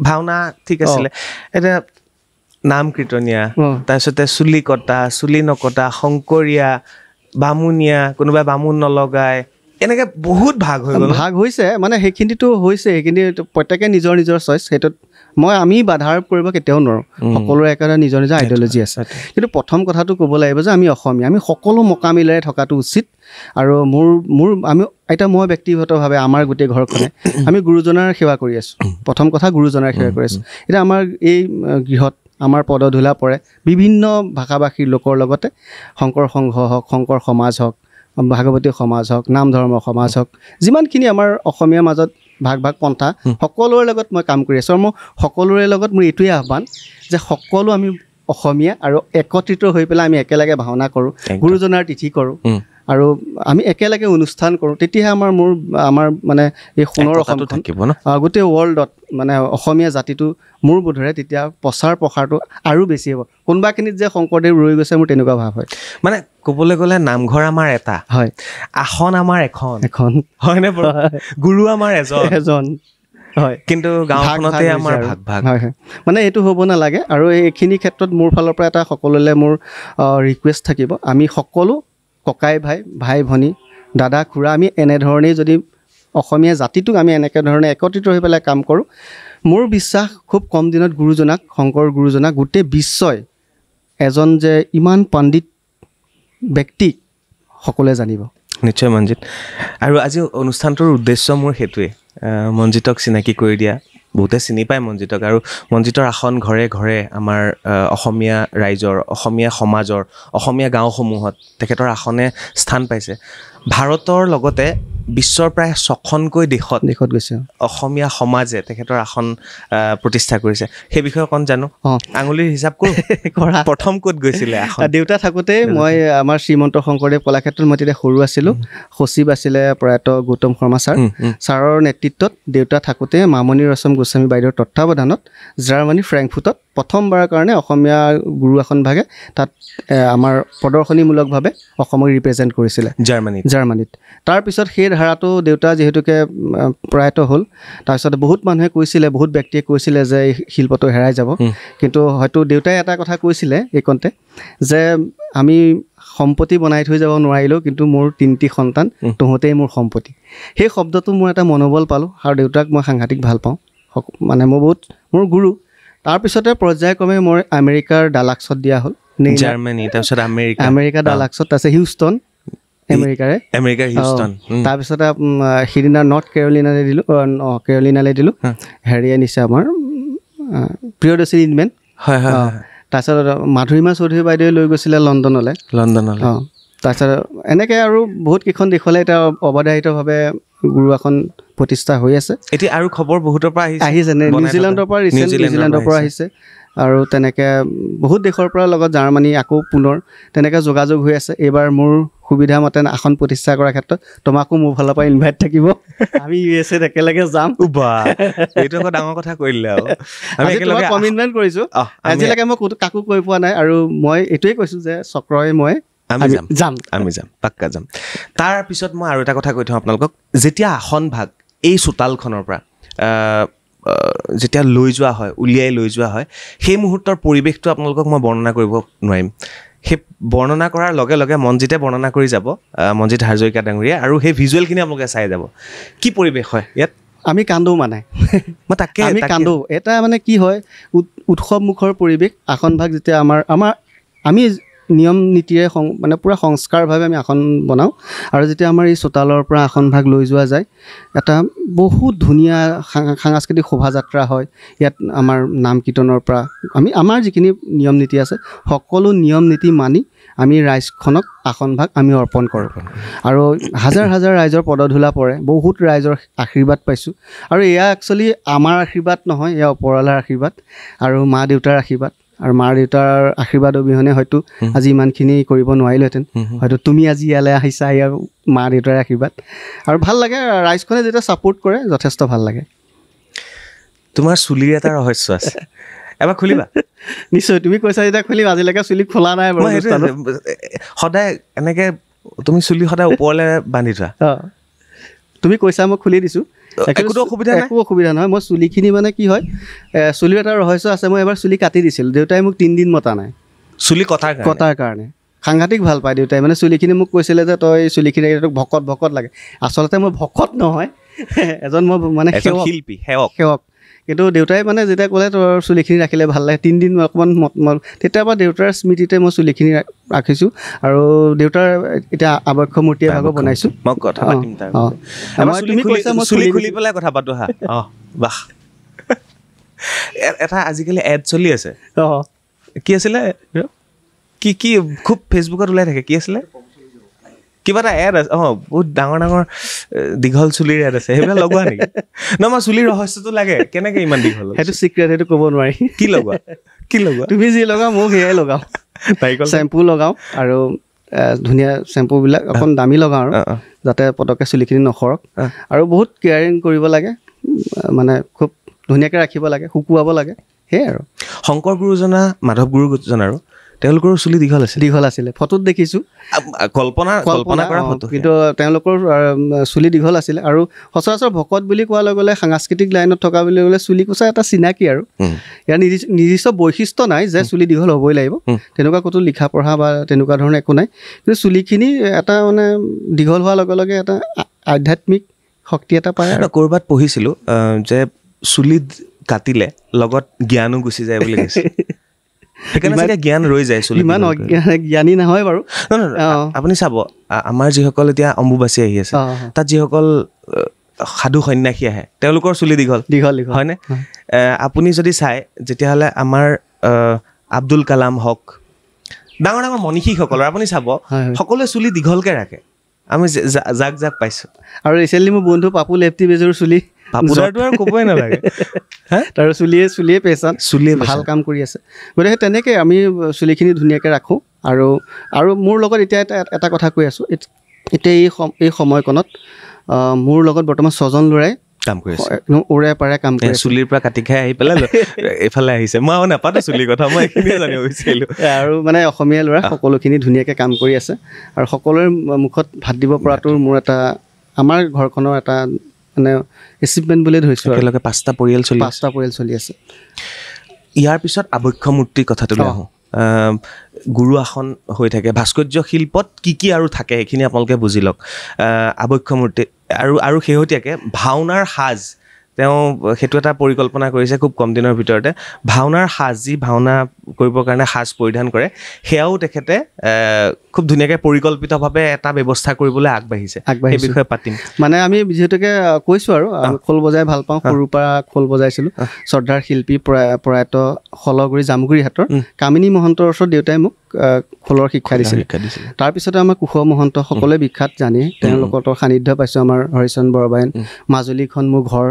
ভাওনা ঠিক আছিলে, এতিয়া নাম কীৰ্তনীয়া, তাৰপিছতে চুলি কটা চুলি নকটা, শংকৰীয়া, বামুণীয়া, কোনোবাই বামুণ নলগায়, এনেকৈ বহুত ভাগ হৈছে। মানে সেইখিনিতো হৈছে, সেইখিনি প্ৰত্যেকে নিজৰ নিজৰ চইচ, সেইটোত আমি বাধা আৰোপ কৰিব কেতিয়াও নোৱাৰোঁ। সকলোৰে একেটা নিজৰ নিজৰ আইডিঅলজি আছে। কিন্তু প্ৰথম কথাটো ক'ব লাগিব যে আমি অসমীয়া, আমি সকলো মোকামিলেৰে থকাটো উচিত। আৰু মই ব্যক্তিগতভাৱে আমাৰ গোটেই ঘৰখনে আমি গুৰুজনাৰ সেৱা কৰি আছোঁ। প্ৰথম কথা গুৰুজনাৰ সেৱা কৰি আছোঁ। এতিয়া আমাৰ এই গৃহত আমাৰ পদধূলা পৰে বিভিন্ন ভাষাভাষীৰ লোকৰ লগতে শংকৰ সংঘ হওক, শংকৰ সমাজ হওক, ভাগৱতী সমাজ হওক, নাম ধৰ্ম সমাজ হওক, যিমানখিনি আমাৰ অসমীয়াৰ মাজত ভাগ পন্থা, সকলোৰে লগত মই কাম কৰি আছোঁ। আৰু মই সকলোৰে লগত মোৰ এইটোৱে আহ্বান যে সকলো আমি অসমীয়া আৰু একত্ৰিত হৈ পেলাই আমি একেলগে ভাওনা কৰোঁ, গুৰুজনাৰ তিথি কৰোঁ, আৰু আমি একেলগে অনুষ্ঠান কৰোঁ। তেতিয়াহে আমাৰ মানে এই সোণৰ অসমটো থাকিব ন, গোটেই ৱৰ্ল্ডত মানে অসমীয়া জাতিটো মোৰ বোধেৰে তেতিয়া প্ৰচাৰ প্ৰসাৰটো আৰু বেছি হ'ব। কোনোবাখিনিত যে শংকৰদেৱ ৰৈ গৈছে, মোৰ তেনেকুৱা ভাৱ হয়। মানে ক'বলৈ গ'লে নামঘৰ আমাৰ এটা হয়, আসন আমাৰ এখন হয়নে, গুৰু আমাৰ এজন হয়, কিন্তু গাঁওখনতে আমাৰ ভাগ হয়। মানে এইটো হ'ব নালাগে। আৰু এইখিনি ক্ষেত্ৰত মোৰ ফালৰ পৰা এটা সকলোলৈ মোৰ ৰিকুৱেষ্ট থাকিব, আমি সকলো ককাই ভাই ভনী, দাদা খুৰা, আমি এনেধৰণেই যদি অসমীয়া জাতিটোক আমি এনেকৈ ধৰণে একত্ৰিত হৈ পেলাই কাম কৰোঁ, মোৰ বিশ্বাস খুব কম দিনত শংকৰ গুৰুজনাক গোটেই বিশ্বই এজন যে ইমান পণ্ডিত ব্যক্তিক সকলোৱে জানিব। নিশ্চয় মনজিত। আৰু আজি অনুষ্ঠানটোৰ উদ্দেশ্য মোৰ সেইটোৱে, মনজিতক চিনাকি কৰি দিয়া। বহুতে চিনি পায় মনজিতক, আৰু মনজিতৰ আসন ঘৰে ঘৰে আমাৰ অসমীয়া ৰাইজৰ, অসমীয়া সমাজৰ, অসমীয়া গাঁওসমূহত তেখেতৰ আসনে স্থান পাইছে। ভাৰতৰ লগতে বিশ্বৰ প্ৰায় 6খনকৈ দেশত গৈছে অসমীয়া সমাজে তেখেতৰ আসন প্ৰতিষ্ঠা কৰিছে। সেই বিষয়ে অকণ জানো, আঙুলিৰ হিচাপ কৰোঁ। প্ৰথম ক'ত গৈছিলে আসন? দেউতা থাকোঁতে মই আমাৰ শ্ৰীমন্ত শংকৰদেৱ কলাক্ষেত্ৰত মই তেতিয়া সৰু আছিলোঁ, সচিব আছিলে প্ৰয়াত গৌতম শৰ্মা ছাৰৰ নেতৃত্বত। দেউতা থাকোঁতে মামণি ৰচম গোস্বামী বাইদেউৰ তত্ত্বাৱধানত জাৰ্মানী ফ্ৰেংকফুৰ্টত প্ৰথমবাৰৰ কাৰণে অসমীয়া গুৰু আসন ভাগে তাত আমাৰ প্ৰদৰ্শনীমূলকভাৱে অসমক ৰিপ্ৰেজেণ্ট কৰিছিলে জাৰ্মানীত। তাৰপিছত সেই ধাৰাটো দেউতা যিহেতুকে প্ৰয়াত হ'ল, তাৰপিছত বহুত মানুহে কৈছিলে, বহুত ব্যক্তিয়ে কৈছিলে যে এই শিল্পটো হেৰাই যাব। কিন্তু হয়তো দেউতাই এটা কথা কৈছিলে এইকণতে যে আমি সম্পত্তি বনাই থৈ যাব নোৱাৰিলেও কিন্তু মোৰ 3টি সন্তান, তহঁতেই মোৰ সম্পত্তি। সেই শব্দটো মোৰ এটা মনোবল পালোঁ, আৰু দেউতাক মই সাংঘাতিক ভাল পাওঁ, মানে মোৰ গুৰু। তাৰপিছতে পৰ্যায়ক্ৰমে মই আমেৰিকাৰ ডালাক্সত দিয়া হ'ল, জাৰ্মানী, তাৰপিছত আমেৰিকা ডালাক্সত, তাৰপিছত হিউষ্টন আমেৰিকাৰ হিউষ্টন, তাৰপিছতে সিদিনা নৰ্থ কেৰলিনালৈ দিলোঁ। হেৰি আনিছে আমাৰ প্ৰিয়দৰ্শী ইনমেন। তাৰপিছত মাধুৰিমা চৌধুৰী বাইদেৱে লৈ গৈছিলে লণ্ডনলৈ। তাৰপিছত এনেকৈ আৰু বহুত কেইখন দেশলৈ এতিয়া অবাধাৰিতভাৱে গুৰু আসন প্ৰতিষ্ঠা হৈ আছে। এতিয়া আৰু খবৰ বহুতৰ পৰা আহিছে, নিউজিলেণ্ডৰ পৰা আহিছে, আৰু তেনেকৈ বহুত দেশৰ পৰা লগত জাৰ্মানী আকৌ পুনৰ তেনেকৈ যোগাযোগ হৈ আছে। এইবাৰ মোৰ সুবিধা মতে আসন প্ৰতিষ্ঠা কৰাৰ ক্ষেত্ৰত তোমাকো মোৰ ফালৰ পৰা ইনভাইট থাকিব, আমি USA একেলগে যাম। এইটো আকৌ ডাঙৰ কথা কৰিলে, আৰু কমিটমেণ্ট কৰিছোঁ। আজিলৈকে মই কাকো কৈ পোৱা নাই, আৰু মই এইটোৱে কৈছোঁ যে চক্ৰই আমি যাম, পাক্কা যাম। তাৰপিছত মই আৰু এটা কথা কৈ থওঁ আপোনালোকক, যেতিয়া আসন ভাগ এই চোতালখনৰ পৰা যেতিয়া উলিয়াই লৈ যোৱা হয়, সেই মুহূৰ্তৰ পৰিৱেশটো আপোনালোকক মই বৰ্ণনা কৰিব নোৱাৰিম। সেই বৰ্ণনা কৰাৰ লগে লগে মনজিতে বৰ্ণনা কৰি যাব, মনজিত হাজৰিকা ডাঙৰীয়া, আৰু সেই ভিজুৱেলখিনি আপোনালোকে চাই যাব। কি পৰিৱেশ হয় ইয়াত? আমি কান্দো, মানে আমি কান্দো। এটা মানে কি হয়, উৎসৱমুখৰ পৰিৱেশ। আসন ভাগ যেতিয়া আমি নিয়ম নীতিৰে মানে পূৰা সংস্কাৰভাৱে আমি আসন বনাওঁ, আৰু যেতিয়া আমাৰ এই চোতালৰ পৰা আসন ভাগ লৈ যোৱা যায়, এটা বহুত ধুনীয়া সাংস্কৃতিক শোভাযাত্ৰা হয়। ইয়াত আমাৰ নাম কীৰ্তনৰ পৰা আমাৰ যিখিনি নিয়ম নীতি আছে, সকলো নিয়ম নীতি মানি আমি ৰাইজখনক আসন ভাগ আমি অৰ্পণ কৰোঁ। আৰু হাজাৰ হাজাৰ ৰাইজৰ পদধূলা পৰে, বহুত ৰাইজৰ আশীৰ্বাদ পাইছোঁ। আৰু এয়া একচুৱেলি আমাৰ আশীৰ্বাদ নহয়, এয়া ওপৰৱালাৰ আশীৰ্বাদ আৰু মা দেউতাৰ আশীৰ্বাদ। আৰু মাৰ দেউতাৰ আশীৰ্বাদ অবিহনে হয়তো আজি ইমানখিনি কৰিব নোৱাৰিলোহেঁতেন হয়তো তুমি আজি ইয়ালৈ আহিছা ইয়াৰ মা দেউতাৰ আশীৰ্বাদ আৰু ভাল লাগে ৰাইজখনে যেতিয়া ছাপোৰ্ট কৰে যথেষ্ট ভাল লাগে তোমাৰ চুলিৰ এটা ৰহস্য আছে এবাৰ খুলিবা নিশ্চয় তুমি কৈছা যেতিয়া খুলিম আজিলৈকে চুলি খোলা নাই বাৰু সদায় এনেকৈ তুমি চুলি সদায় ওপৰলৈ বান্ধি থোৱা তুমি কৈছা মই খুলি দিছোঁ একো অসুবিধা নহয় মই চুলিখিনি মানে কি হয় চুলিৰ এটা ৰহস্য আছে মই এবাৰ চুলি কাটি দিছিলোঁ দেউতাই মোক 3 দিন মতা নাই চুলি কটাৰ কাৰণে সাংঘাতিক ভাল পায় দেউতাই মানে চুলিখিনি মোক কৈছিলে যে তই চুলিখিনি তোক ভকত লাগে আচলতে মই ভকত নহয় এজন মই মানে শিল্পী সেৱক কিন্তু দেউতাই মানে যেতিয়া ক'লে তোৰ চুলিখিনি ৰাখিলে ভাল লাগে 3 দিন অকণমান তেতিয়াৰ পৰা দেউতাৰ স্মৃতিতে মই চুলিখিনি ৰাখিছোঁ আৰু দেউতাৰ এতিয়া আৱক্ষ মূৰ্তি এভাগো বনাইছোঁ এটা আজিকালি এড চলি আছে কি আছিলে কি খুব ফেচবুকত ওলাই থাকে কি আছিলে কিবা এটা এড আছে বহুত ডাঙৰ দীঘল চুলিৰ এড আছে সেইবিলাক লগোৱা নেকি মই চুলিৰ ৰহস্যটো লাগে কেনেকে ইমান দীঘল সেইটো চিক্ৰেট সেইটো ক'ব নোৱাৰি কি লগোৱা তুমি যি লগাও মোক সেয়াই লগাওঁ চেম্পু লগাওঁ আৰু ধুনীয়া চেম্পুবিলাক অকণ দামী লগাওঁ আৰু যাতে পটককৈ চুলিখিনি নসৰক আৰু বহুত কেয়াৰিং কৰিব লাগে মানে খুব ধুনীয়াকৈ ৰাখিব লাগে শুকুৱাব লাগে সেয়াই আৰু শংকৰ গুৰুজনা মাধৱ গুৰুজন আৰু তেওঁলোকৰ চুলি দীঘল আছিলে ফটোত দেখিছোঁ কল্পনা কৰা ফটো কিন্তু তেওঁলোকৰ চুলি দীঘল আছিলে আৰু সচৰাচৰ ভকত বুলি কোৱাৰ লগে লগে সাংস্কৃতিক লাইনত থকা বুলি ক'লে চুলি কোচা এটা চিনাকি আৰু ইয়াৰ নিৰ্দিষ্ট বৈশিষ্ট্য নাই যে চুলি দীঘল হ'বই লাগিব তেনেকুৱা ক'তো লিখা পঢ়া বা তেনেকুৱা ধৰণৰ একো নাই কিন্তু চুলিখিনি এটা মানে দীঘল হোৱাৰ লগে লগে এটা আধ্যাত্মিক শক্তি এটা পায় আৰু ক'ৰবাত পঢ়িছিলোঁ যে চুলি কাটিলে লগত জ্ঞানো গুচি যায় বুলি কৈছে সেইকাৰণে জ্ঞান ৰৈ যায় চুলি ইমান জ্ঞানী নহয় বাৰু আপুনি চাব আমাৰ যিসকল এতিয়া অম্বুবাচী আহি আছে তাত যিসকল সাধু সন্যাসী আহে তেওঁলোকৰ চুলি দীঘল হয়নে আপুনি যদি চাই যেতিয়াহ'লে আমাৰ আব্দুল কালাম হওক ডাঙৰ মনীষীসকলৰ আপুনি চাব সকলোৱে চুলি দীঘলকৈ ৰাখে আমি যাক পাইছোঁ আৰু ৰিচেণ্টলি মোৰ বন্ধু পাপু লেফটি বেজৰ চুলি পাপুদাৰটো আৰু ক'বই নালাগে তাৰ চুলিয়ে পেচান ভাল কাম কৰি আছে গতিকে তেনেকৈ আমি চুলিখিনি ধুনীয়াকৈ ৰাখোঁ আৰু মোৰ লগত এতিয়া এটা কথা কৈ আছোঁ এতিয়া এই সময়কণত মোৰ লগত বৰ্তমান 6জন ল'ৰাই কাম কৰি আছে ওৰে পাৰে কাম কৰি চুলিৰ পৰা কাটি খাই আহি পেলাই এইফালে আহিছে মই আৰু নাপাতো চুলিৰ কথা মই এইখিনিয়ে জানিব বিচাৰিলোঁ আৰু মানে অসমীয়া ল'ৰা সকলোখিনি ধুনীয়াকৈ কাম কৰি আছে আৰু সকলোৰে মুখত ভাত দিব পৰাটো মোৰ এটা আমাৰ ঘৰখনৰ এটা মানে এচিভমেণ্ট বুলিয়ে ধৰিছোঁ একেলগে 5টা পৰিয়াল চলি আছে ইয়াৰ পিছত আৱক্ষ মূৰ্তিৰ কথাটোলৈ আহোঁ গুৰু আসন হৈ থাকে ভাস্কৰ্য শিল্পত কি আৰু থাকে সেইখিনি আপোনালোকে বুজি লওক আৱক্ষ মূৰ্তি আৰু শেহতীয়াকৈ ভাওনাৰ সাজ তেওঁ সেইটো এটা পৰিকল্পনা কৰিছে খুব কম দিনৰ ভিতৰতে ভাওনাৰ সাজ যি ভাওনা কৰিবৰ কাৰণে সাজ পৰিধান কৰে সেয়াও তেখেতে খুব ধুনীয়াকৈ পৰিকল্পিতভাৱে এটা ব্যৱস্থা কৰিবলৈ আগবাঢ়িছে সেই বিষয়ে পাতিম মানে আমি যিহেতুকে কৈছোঁ আৰু খোল বজাই ভাল পাওঁ সৰুৰ পৰা খোল বজাইছিলোঁ শ্ৰদ্ধাৰ শিল্পী প্ৰয়াত শলগুৰি জামুগুৰিহাটৰ কামিনী মহন্তৰ ওচৰত দেউতাই মোক খোলৰ শিক্ষা দিছিল তাৰপিছতে আমাৰ কুশল মহন্ত সকলোৱে বিখ্যাত জানি তেওঁলোকৰ সান্নিধ্য পাইছোঁ আমাৰ হৰিচৰণ বৰবায়ন মাজুলীখন মোৰ ঘৰ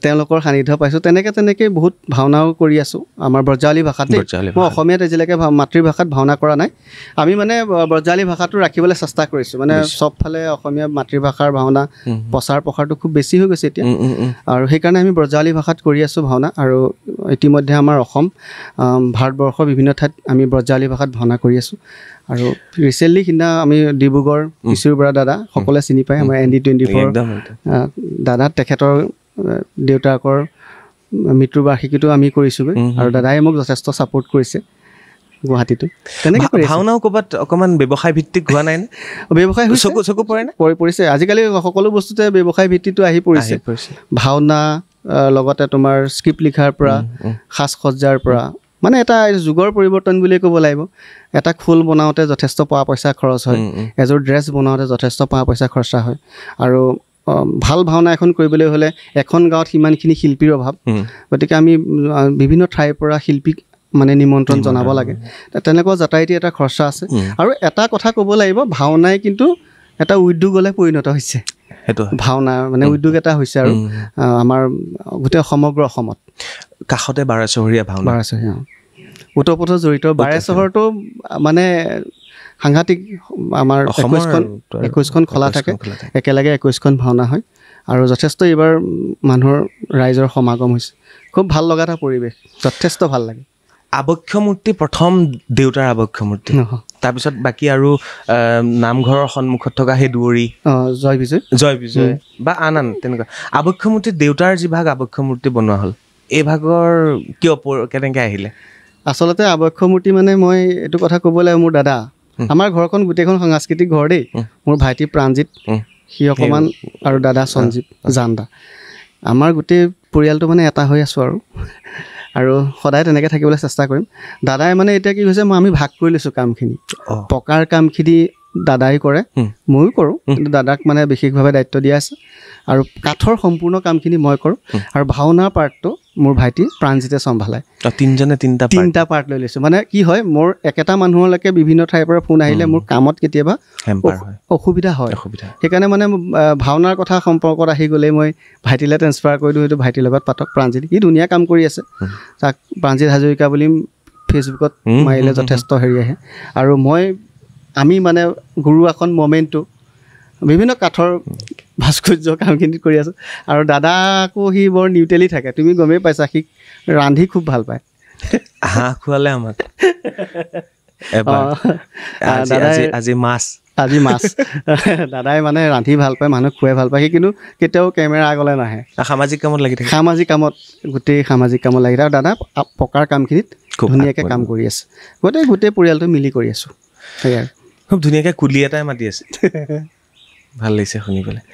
তেওঁলোকৰ সান্নিধ্য পাইছোঁ তেনেকৈ বহুত ভাওনাও কৰি আছোঁ আমাৰ ব্ৰজাৱলী ভাষাত মই অসমীয়াত আজিলৈকে মাতৃভাষাত ভাওনা কৰা নাই আমি মানে ব্ৰজাৱলী ভাষাটো ৰাখিবলৈ চেষ্টা কৰিছোঁ মানে চবফালে অসমীয়া মাতৃভাষাৰ ভাওনা প্ৰসাৰটো খুব বেছি হৈ গৈছে এতিয়া আৰু সেইকাৰণে আমি ব্ৰজাৱলী ভাষাত কৰি আছোঁ ভাওনা আৰু ইতিমধ্যে আমাৰ অসম ভাৰতবৰ্ষৰ বিভিন্ন ঠাইত আমি ব্ৰজাৱলী ভাষাত ভাওনা কৰি আছোঁ আৰু ৰিচেণ্টলি সিদিনা আমি ডিব্ৰুগড় কিশোৰ বৰা দাদা সকলোৱে চিনি পায় আমাৰ ND24 দাদা তেখেতৰ দেউতাকৰ মৃত্যুৰ বাৰ্ষিকীটো আমি কৰিছোঁগৈ আৰু দাদাই মোক যথেষ্ট ছাপোৰ্ট কৰিছে গুৱাহাটীটো তেনেকৈ ভাওনাও ক'ৰবাত অকণমান ব্যৱসায় ভিত্তিক হোৱা নাই নে ব্যৱসায় চকু পৰে নে পৰিছে আজিকালি সকলো বস্তুতে ব্যৱসায় ভিত্তিটো আহি পৰিছে ভাওনা লগতে তোমাৰ স্ক্ৰিপ্ট লিখাৰ পৰা সাজ সজ্জাৰ পৰা মানে এটা যুগৰ পৰিৱৰ্তন বুলিয়ে ক'ব লাগিব এটা খোল বনাওঁতে যথেষ্ট পইচা খৰচ হয় এযোৰ ড্ৰেছ বনাওঁতে যথেষ্ট পইচা খৰচা হয় আৰু ভাল ভাওনা এখন কৰিবলৈ হ'লে এখন গাঁৱত সিমানখিনি শিল্পীৰ অভাৱ গতিকে আমি বিভিন্ন ঠাইৰ পৰা শিল্পীক মানে নিমন্ত্ৰণ জনাব লাগে তেনেকুৱা যাতায়াতী এটা খৰচা আছে আৰু এটা কথা ক'ব লাগিব ভাওনাই কিন্তু এটা উদ্যোগলৈ পৰিণত হৈছে সেইটো ভাওনা মানে উদ্যোগ এটা হৈছে আৰু আমাৰ গোটেই সমগ্ৰ অসমত কাষতে 12 চহৰীয়া ভাওনা ওতঃপ্ৰোত জড়িত বাৰে চহৰটো মানে সাংঘাতিক আমাৰ 21খন খোলা থাকে একেলগে 21খন ভাওনা হয় আৰু যথেষ্ট এইবাৰ মানুহৰ ৰাইজৰ সমাগম হৈছে খুব ভাল লগা এটা পৰিৱেশ যথেষ্ট ভাল লাগে আবক্ষ মূৰ্তি প্ৰথম দেউতাৰ আবক্ষ মূৰ্তি তাৰপিছত বাকী আৰু নামঘৰৰ সন্মুখত থকা সেই দুৱৰী জয় বিজয় বা আন তেনেকুৱা আবক্ষ মূৰ্তি দেউতাৰ যি ভাগ আবক্ষ মূৰ্তি বনোৱা হ'ল এই ভাগৰ কিয় কেনেকৈ আহিলে আচলতে আবক্ষ মূৰ্তি মানে মই এইটো কথা ক'বলৈ মোৰ দাদা আমাৰ ঘৰখন গোটেইখন সাংস্কৃতিক ঘৰ দেই মোৰ ভাইটি প্ৰাণজিত সি অকণমান আৰু দাদা সঞ্জীৱ জানদা আমাৰ গোটেই পৰিয়ালটো মানে এটা হৈ আছোঁ আৰু সদায় তেনেকৈ থাকিবলৈ চেষ্টা কৰিম দাদাই মানে এতিয়া কি হৈছে আমি ভাগ কৰি লৈছোঁ কামখিনি পকাৰ কামখিনি দাদাই কৰে ময়ো কৰোঁ কিন্তু দাদাক মানে বিশেষভাৱে দায়িত্ব দিয়া আছে আৰু কাঠৰ সম্পূৰ্ণ কামখিনি মই কৰোঁ আৰু ভাওনাৰ পাৰ্টটো মোৰ ভাইটি প্ৰাণজিতে চম্ভালে তিনিজনে তিনিটা পাৰ্ট লৈ লৈছোঁ মানে কি হয় মোৰ একেটা মানুহলৈকে বিভিন্ন ঠাইৰ পৰা ফোন আহিলে মোৰ কামত কেতিয়াবা অসুবিধা হয় সেইকাৰণে মানে ভাওনাৰ কথা সম্পৰ্কত আহি গ'লেই মই ভাইটিলৈ ট্ৰেন্সফাৰ কৰি দিওঁ সেইটো ভাইটিৰ লগত পাতক প্ৰাণজিত সি ধুনীয়া কাম কৰি আছে তাক প্ৰাণজিত হাজৰিকা বুলি ফেচবুকত মাৰিলে যথেষ্ট হেৰি আহে আৰু আমি মানে গুৰু আসন মমেণ্টটো বিভিন্ন কাঠৰ ভাস্কৰ্য কামখিনি কৰি আছোঁ আৰু দাদাকো সি বৰ নিউট্ৰেলি থাকে তুমি গমেই পাইছা সি ৰান্ধি খুব ভাল পায় হাঁহ খোৱালে আমাক আজি মাছ দাদাই মানে ৰান্ধি ভাল পায় মানুহ খুৱাই ভাল পায় সি কিন্তু কেতিয়াও কেমেৰা আগলৈ নাহে সামাজিক কামত লাগি থাকে গোটেই সামাজিক কামত লাগি থাকে আৰু দাদা পকাৰ কামখিনিত ধুনীয়াকৈ কাম কৰি আছে গোটেই পৰিয়ালটো মিলি কৰি আছোঁ সেয়াই খুব ধুনীয়াকৈ কুলি এটাই মাতি আছে ভাল লাগিছে শুনি পেলাই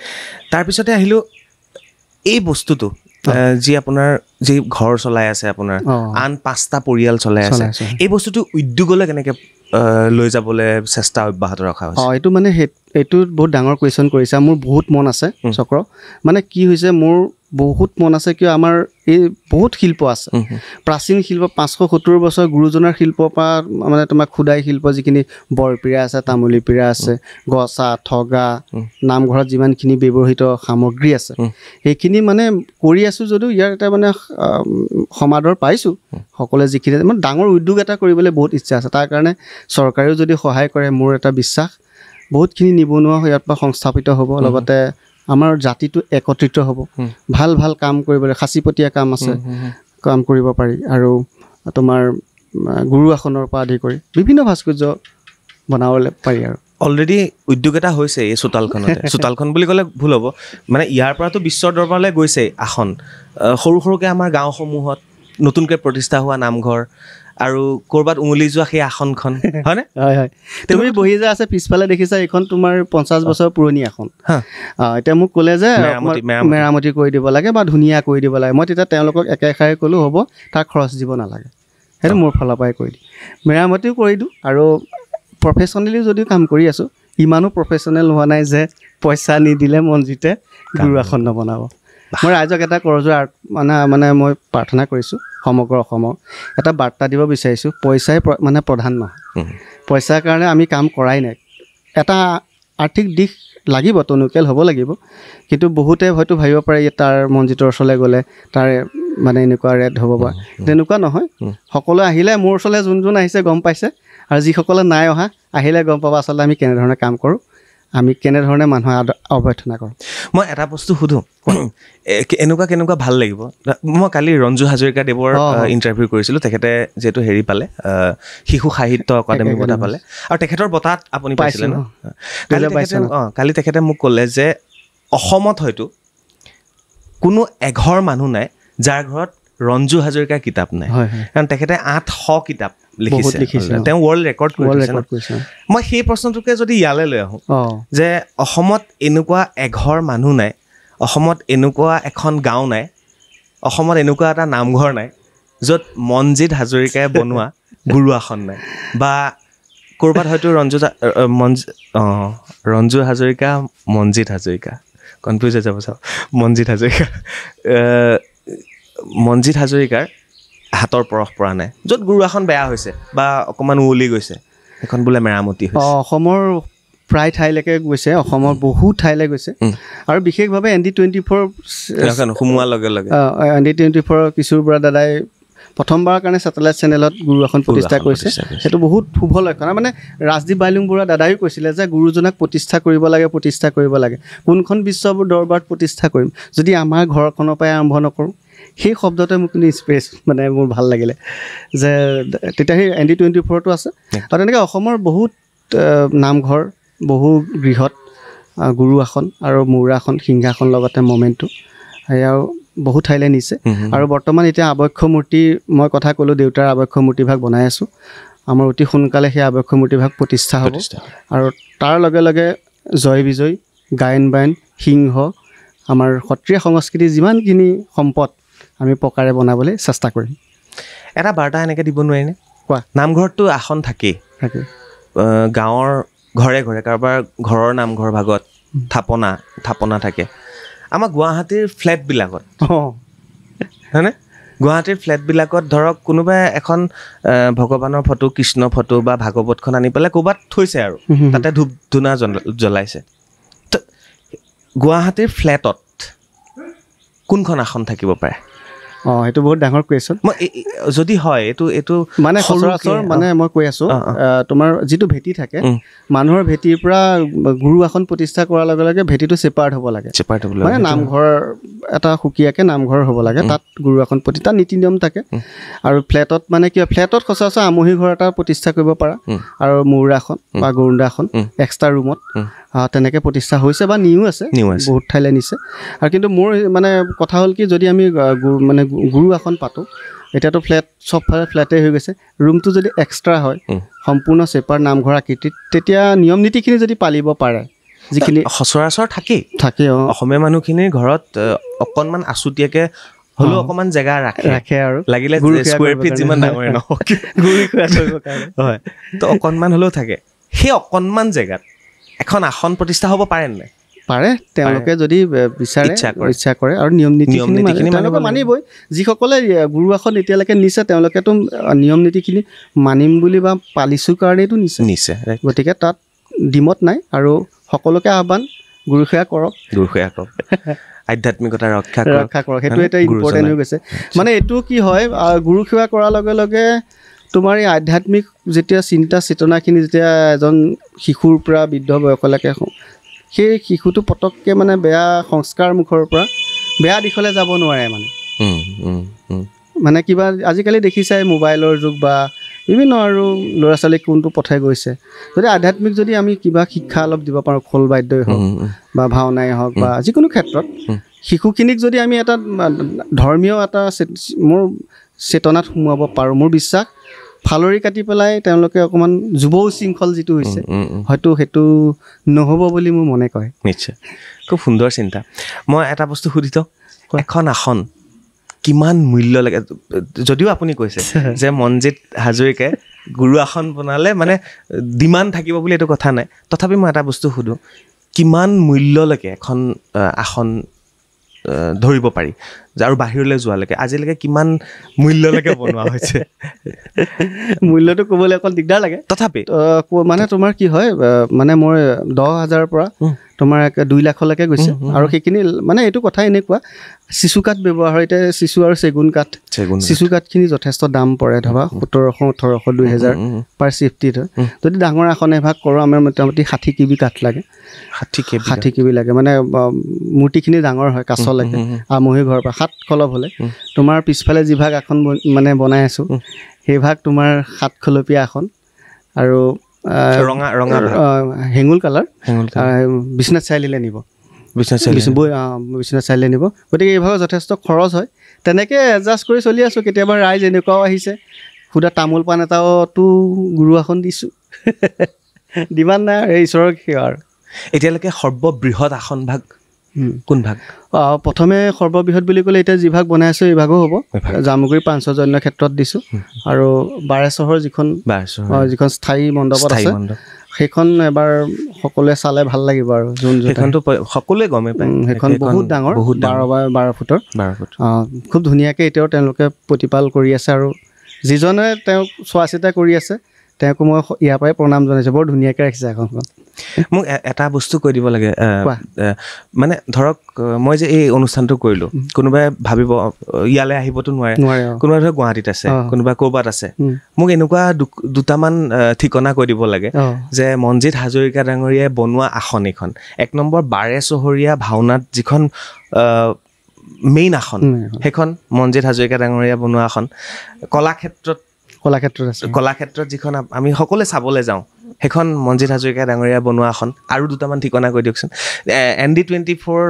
তাৰপিছতে আহিলোঁ এই বস্তুটো যি আপোনাৰ যি ঘৰ চলাই আছে আপোনাৰ আন 5টা পৰিয়াল চলাই আছে এই বস্তুটো উদ্যোগলৈ কেনেকৈ লৈ যাবলৈ চেষ্টা অব্যাহত ৰখা হৈছে এইটো মানে এইটো বহুত ডাঙৰ কুৱেশ্যন কৰিছে মোৰ বহুত মন আছে চক্ৰ মানে কি হৈছে মোৰ বহুত মন আছে কিয় আমাৰ এই বহুত শিল্প আছে প্ৰাচীন শিল্প 570 বছৰ গুৰুজনাৰ শিল্পৰ পৰা মানে তোমাৰ খুদাই শিল্প যিখিনি বৰপীৰা আছে তামুলী পীৰা আছে গছা ঠগা নামঘৰত যিমানখিনি ব্যৱহৃত সামগ্ৰী আছে সেইখিনি মানে কৰি আছোঁ যদিও ইয়াৰ এটা মানে সমাদৰ পাইছোঁ সকলোৱে যিখিনি মানে ডাঙৰ উদ্যোগ এটা কৰিবলৈ বহুত ইচ্ছা আছে তাৰ কাৰণে চৰকাৰেও যদি সহায় কৰে মোৰ এটা বিশ্বাস বহুতখিনি নিবনুৱা ইয়াৰ পৰা সংস্থাপিত হ'ব লগতে আমাৰ জাতিটো একত্ৰিত হ'ব ভাল ভাল কাম কৰিবলৈ সাঁচিপতীয়া কাম আছে কাম কৰিব পাৰি আৰু তোমাৰ গুৰু আসনৰ পৰা আদি কৰি বিভিন্ন ভাস্কৰ্য বনাবলৈ পাৰি আৰু অলৰেডি উদ্যোগ এটা হৈছে এই চোতালখন বুলি ক'লে ভুল হ'ব মানে ইয়াৰ পৰাতো বিশ্বৰ দৰবাৰলৈ গৈছে আসন সৰু সৰুকৈ আমাৰ গাঁওসমূহত নতুনকৈ প্ৰতিষ্ঠা হোৱা নামঘৰ আৰু ক'ৰবাত উমলি যোৱা সেই আসনখন হয়নে হয় তুমি বহি যে আছে পিছফালে দেখিছা এইখন তোমাৰ 50 বছৰ পুৰণি আসন এতিয়া মোক ক'লে যে মেৰামতি কৰি দিব লাগে বা ধুনীয়া কৰি দিব লাগে মই তেতিয়া তেওঁলোকক একেষাৰে ক'লোঁ হ'ব তাৰ খৰচ দিব নালাগে সেইটো মোৰ ফালৰ পৰাই কৰি দিম মেৰামতিও কৰি দিওঁ আৰু প্ৰফেশ্যনেলি যদিও কাম কৰি আছোঁ ইমানো প্ৰফেশ্যনেল হোৱা নাই যে পইচা নিদিলে মনজিতে গুৰু আসন নবনাব মই ৰাইজক এটা কৰজোৰ মানে মই প্ৰাৰ্থনা কৰিছোঁ সমগ্ৰ অসমৰ এটা বাৰ্তা দিব বিচাৰিছোঁ পইচাই মানে প্ৰধান নহয় পইচাৰ কাৰণে আমি কাম কৰাই নাই এটা আৰ্থিক দিশ লাগিব টনকিয়াল হ'ব লাগিব কিন্তু বহুতে হয়তো ভাবিব পাৰে তাৰ মনজিতৰ ওচৰলৈ গ'লে তাৰ মানে এনেকুৱা ৰেট হ'ব বা তেনেকুৱা নহয় সকলোৱে আহিলে মোৰ ওচৰলৈ যোন আহিছে গম পাইছে আৰু যিসকলে নাই অহা আহিলে গম পাব আচলতে আমি কেনেধৰণে কাম কৰোঁ আমি কেনেধৰণে মানুহক অভ্যৰ্থনা কৰোঁ মই এটা বস্তু সুধোঁ কেনেকুৱা ভাল লাগিব মই কালি ৰঞ্জু হাজৰিকা দেৱৰ ইণ্টাৰভিউ কৰিছিলোঁ তেখেতে যিহেতু হেৰি পালে শিশু সাহিত্য একাডেমি বঁটা পালে আৰু তেখেতৰ বঁটাত আপুনি পাইছিলে ন কালি তেখেতে মোক ক'লে যে অসমত হয়তো কোনো এঘৰ মানুহ নাই যাৰ ঘৰত ৰঞ্জু হাজৰিকাৰ কিতাপ নাই কাৰণ তেখেতে 800 কিতাপ লিখিছে তেওঁ ৱৰ্ল্ড ৰেকৰ্ড কৰিছে মই সেই প্ৰশ্নটোকে যদি ইয়ালৈ লৈ আহোঁ যে অসমত এনেকুৱা এঘৰ মানুহ নাই অসমত এনেকুৱা এখন গাঁও নাই অসমত এনেকুৱা এটা নামঘৰ নাই য'ত মনজিত হাজৰিকাই বনোৱা গুৰু আসন নাই বা ক'ৰবাত হয়তো ৰঞ্জু হাজৰিকা মনজিত হাজৰিকা কনফিউজ হৈ যাব চাওক মনজিত হাজৰিকাৰ হাতৰ পৰশ পৰা নাই য'ত গুৰু আসন বেয়া হৈছে বা অকণমান উৱলি গৈছে সেইখন বোলে মেৰামতি হৈছে অসমৰ প্ৰায় ঠাইলৈকে গৈছে অসমৰ বহুত ঠাইলৈ গৈছে আৰু বিশেষভাৱে ND24 সোমোৱাৰ লগে লগে ND24 কিশোৰ বৰা দাদাই প্ৰথমবাৰৰ কাৰণে ছেটেলাইট চেনেলত গুৰু আসন প্ৰতিষ্ঠা কৰিছে সেইটো বহুত শুভ লক্ষণ মানে ৰাজদীপ বাইলুং বৰুৱা দাদাইও কৈছিলে যে গুৰুজনাক প্ৰতিষ্ঠা কৰিব লাগে কোনখন বিশ্ব দৰবাৰত প্ৰতিষ্ঠা কৰিম যদি আমাৰ ঘৰখনৰ পৰাই আৰম্ভ নকৰোঁ সেই শব্দটোৱে মোক কিন্তু ইনস্পিৰেশ্যন মানে মোৰ ভাল লাগিলে যে তেতিয়া সেই ND24টো আছে আৰু তেনেকৈ অসমৰ বহুত নামঘৰ বহু গৃহত গুৰু আসন আৰু মৌৰা আসন সিংহাসন লগতে মমেণ্টটো সেয়াও বহুত ঠাইলৈ নিছে আৰু বৰ্তমান এতিয়া আবক্ষ মূৰ্তি মই কথা ক'লোঁ দেউতাৰ আবক্ষ মূৰ্তিভাগ বনাই আছোঁ আমাৰ অতি সোনকালে সেই আবক্ষ মূৰ্তিভাগ প্ৰতিষ্ঠা হ'ব আৰু তাৰ লগে লগে জয় বিজয় গায়ন বায়ন সিংহ আমাৰ সত্ৰীয়া সংস্কৃতিৰ যিমানখিনি সম্পদ আমি পকাৰে বনাবলৈ চেষ্টা কৰিম এটা বাৰ্তা এনেকৈ দিব নোৱাৰিনে কোৱা নামঘৰতটো আসন থাকেই গাঁৱৰ ঘৰে ঘৰে কাৰোবাৰ ঘৰৰ নামঘৰ ভাগত থাপনা থাকে আমাৰ গুৱাহাটীৰ ফ্লেটবিলাকত হয়নে গুৱাহাটীৰ ফ্লেটবিলাকত ধৰক কোনোবাই এখন ভগৱানৰ ফটো কৃষ্ণ ফটো বা ভাগৱতখন আনি পেলাই ক'ৰবাত থৈছে আৰু তাতে ধূপ ধূনা জ্বলাইছে গুৱাহাটীৰ ফ্লেটত কোনখন আসন থাকিব পাৰে সেইটো বহুত ডাঙৰ কুৱেশ্যন মই যদি হয় এইটো মানে সচৰাচৰ মানে মই কৈ আছোঁ তোমাৰ যিটো ভেটি থাকে মানুহৰ ভেটিৰ পৰা গুৰু আসন প্ৰতিষ্ঠা কৰাৰ লগে লগে ভেটিটো ছেপাৰেট হ'ব লাগে মানে নামঘৰ এটা সুকীয়াকৈ নামঘৰ হ'ব লাগে তাত গুৰু আসন তাত নীতি নিয়ম থাকে আৰু ফ্লেটত মানে কি ফ্লেটত সচৰাচৰ আমহি ঘৰ এটা প্ৰতিষ্ঠা কৰিব পাৰা আৰু মৌৰা আসন বা গৰুণ্ডা আসন এক্সট্ৰা ৰুমত তেনেকৈ প্ৰতিষ্ঠা হৈছে বা নিও আছে বহুত ঠাইলৈ নিছে আৰু কিন্তু মোৰ মানে কথা হ'ল কি যদি আমি মানে গুৰু আসন পাতোঁ এতিয়াতো ফ্লেট চবফালে ফ্লেটেই হৈ গৈছে ৰুমটো যদি এক্সট্ৰা হয় সম্পূৰ্ণ চেপাৰ নামঘৰ আকৃতিত তেতিয়া নিয়ম নীতিখিনি যদি পালিব পাৰে যিখিনি সচৰাচৰ থাকে অসমীয়া মানুহখিনিৰ ঘৰত অকণমান আছুতীয়াকৈ হ'লেও অকণমান জেগা ৰাখে আৰু লাগিলে স্কুৱেৰ ফিট যিমান ডাঙৰে নহওক গুৰি খোৱা কৰিবৰ কাৰণে হয় তো অকণমান হ'লেও থাকে সেই অকণমান জেগাত এখন আসন প্ৰতিষ্ঠা হ'ব পাৰে নে পাৰে তেওঁলোকে যদি বিচাৰে ইচ্ছা কৰে আৰু নিয়ম নীতিখিনি তেওঁলোকে মানিবই যিসকলে গুৰু আসন এতিয়ালৈকে নিছে তেওঁলোকেতো নিয়ম নীতিখিনি মানিম বুলি বা পালিছোঁ কাৰণেইতো নিছে গতিকে তাত ডিমত নাই আৰু সকলোকে আহ্বান গুৰুসেৱা কৰক আধ্যাত্মিকতা ৰক্ষা কৰক সেইটো এটা ইম্পৰ্টেণ্ট হৈ গৈছে মানে এইটো কি হয় গুৰুসেৱা কৰাৰ লগে লগে তোমাৰ এই আধ্যাত্মিক যেতিয়া চিন্তা চেতনাখিনি যেতিয়া এজন শিশুৰ পৰা বৃদ্ধ বয়সলৈকে সেই শিশুটো পটককৈ মানে বেয়া সংস্কাৰ মুখৰ পৰা বেয়া দিশলৈ যাব নোৱাৰে মানে কিবা আজিকালি দেখিছাই মোবাইলৰ যুগ বা বিভিন্ন আৰু ল'ৰা ছোৱালীক কোনটো পথে গৈছে যদি আধ্যাত্মিক যদি আমি কিবা শিক্ষা অলপ দিব পাৰোঁ খোল বাদ্যই হওক বা ভাওনাই হওক বা যিকোনো ক্ষেত্ৰত শিশুখিনিক যদি আমি এটা ধৰ্মীয় এটা মোৰ চেতনাত সোমোৱাব পাৰোঁ মোৰ বিশ্বাস ফালৰি কাটি পেলাই তেওঁলোকে অকণমান যুৱ শৃংখল যিটো হৈছে হয়তো সেইটো নহ'ব বুলি মোৰ মনে কয় নিশ্চয় খুব সুন্দৰ চিন্তা মই এটা বস্তু সুধি থওঁ এখন আসন কিমান মূল্য লাগে যদিও আপুনি কৈছে যে মনজিৎ হাজৰিকাই গুৰু আসন বনালে মানে ডিমাণ্ড থাকিব বুলি এইটো কথা নাই তথাপি মই এটা বস্তু সুধোঁ কিমান মূল্যলৈকে এখন আসন ধৰিব পাৰি আৰু বাহিৰলৈ যোৱালৈকে আজিলৈকে কিমান মূল্যলৈকে বনোৱা হৈছে মূল্যটো ক'বলৈ অকণ দিগদাৰ লাগে তথাপি মানে তোমাৰ কি হয় মানে মই 10,000ৰ পৰা তোমাৰ 2 লাখলৈকে গৈছে আৰু সেইখিনি মানে এইটো কথা এনেকুৱা চিচু কাঠ ব্যৱহাৰ হয় এতিয়া চিচু আৰু চেগুন কাঠ চিচু কাঠখিনি যথেষ্ট দাম পৰে ধৰা 1700 1800 2000 পাৰ চিফটিত যদি ডাঙৰ আসন এভাগ কৰোঁ আমাৰ মোটামুটি 60 কিবি কাঠ লাগে 60 কিবি লাগে মানে মূৰ্তিখিনি ডাঙৰ হয় কাছলৈকে আমহি ঘৰৰ পৰা 7 খলপ হ'লে তোমাৰ পিছফালে যিভাগ আসন মানে বনাই আছোঁ সেই ভাগ তোমাৰ 7 খলপীয়া আসন আৰু ৰঙা হেঙুল কালাৰ বিশ্বনাথ চাৰিআলিলৈ নিব বিশ্বনাথ চাৰিআলিলৈ নিব গতিকে এই ভাগত যথেষ্ট খৰচ হয় তেনেকৈ এডজাষ্ট কৰি চলি আছোঁ কেতিয়াবা ৰাইজ এনেকুৱাও আহিছে সুদা তামোল পাণ এটাওতো গুৰু আসন দিছোঁ ডিমাণ্ড নাই এই ঈশ্বৰৰ সেৱা আৰু এতিয়ালৈকে সৰ্ববৃহৎ আসন ভাগ কোন ভাগ প্ৰথমে সৰ্ববৃহৎ বুলি ক'লে এতিয়া যিভাগ বনাই আছোঁ এই ভাগো হ'ব জামুগুৰি পাঞ্চজন্য ক্ষেত্ৰত দিছোঁ আৰু বাৰেচহৰ যিখন স্থায়ী মণ্ডপত আছে সেইখন এবাৰ সকলোৱে চালে ভাল লাগিব আৰু সেইখনতো সকলোৱে গমে পায় সেইখন বহুত ডাঙৰ 12 ফুটৰ খুব ধুনীয়াকৈ এতিয়াও তেওঁলোকে প্ৰতিপাল কৰি আছে আৰু যিজনে তেওঁক চোৱা চিতা কৰি আছে তেওঁকো মই ইয়াৰ পৰাই প্ৰণাম জনাইছোঁ, বৰ ধুনীয়াকৈ ৰাখিছে আসনখন। মোক এটা বস্তু কৈ দিব লাগে, মানে ধৰক মই যে এই অনুষ্ঠানটো কৰিলোঁ, কোনোবাই ভাবিব ইয়ালৈ আহিবতো নোৱাৰে, কোনোবাই ধৰক গুৱাহাটীত আছে, কোনোবা ক'ৰবাত আছে, মোক এনেকুৱা দুটামান ঠিকনা কৈ দিব লাগে যে মনজিৎ হাজৰিকা ডাঙৰীয়াই বনোৱা আসন এইখন 1 নম্বৰ বাৰে চহৰীয়া ভাওনাত যিখন মেইন আসন, সেইখন মনজিৎ হাজৰিকা ডাঙৰীয়া বনোৱা আসন। কলাক্ষেত্ৰত যিখন আমি সকলোৱে চাবলৈ যাওঁ, সেইখন মনজিৎ হাজৰিকা ডাঙৰীয়া বনোৱা আসন। আৰু দুটামান ঠিকনা কৈ দিয়কচোন। ND24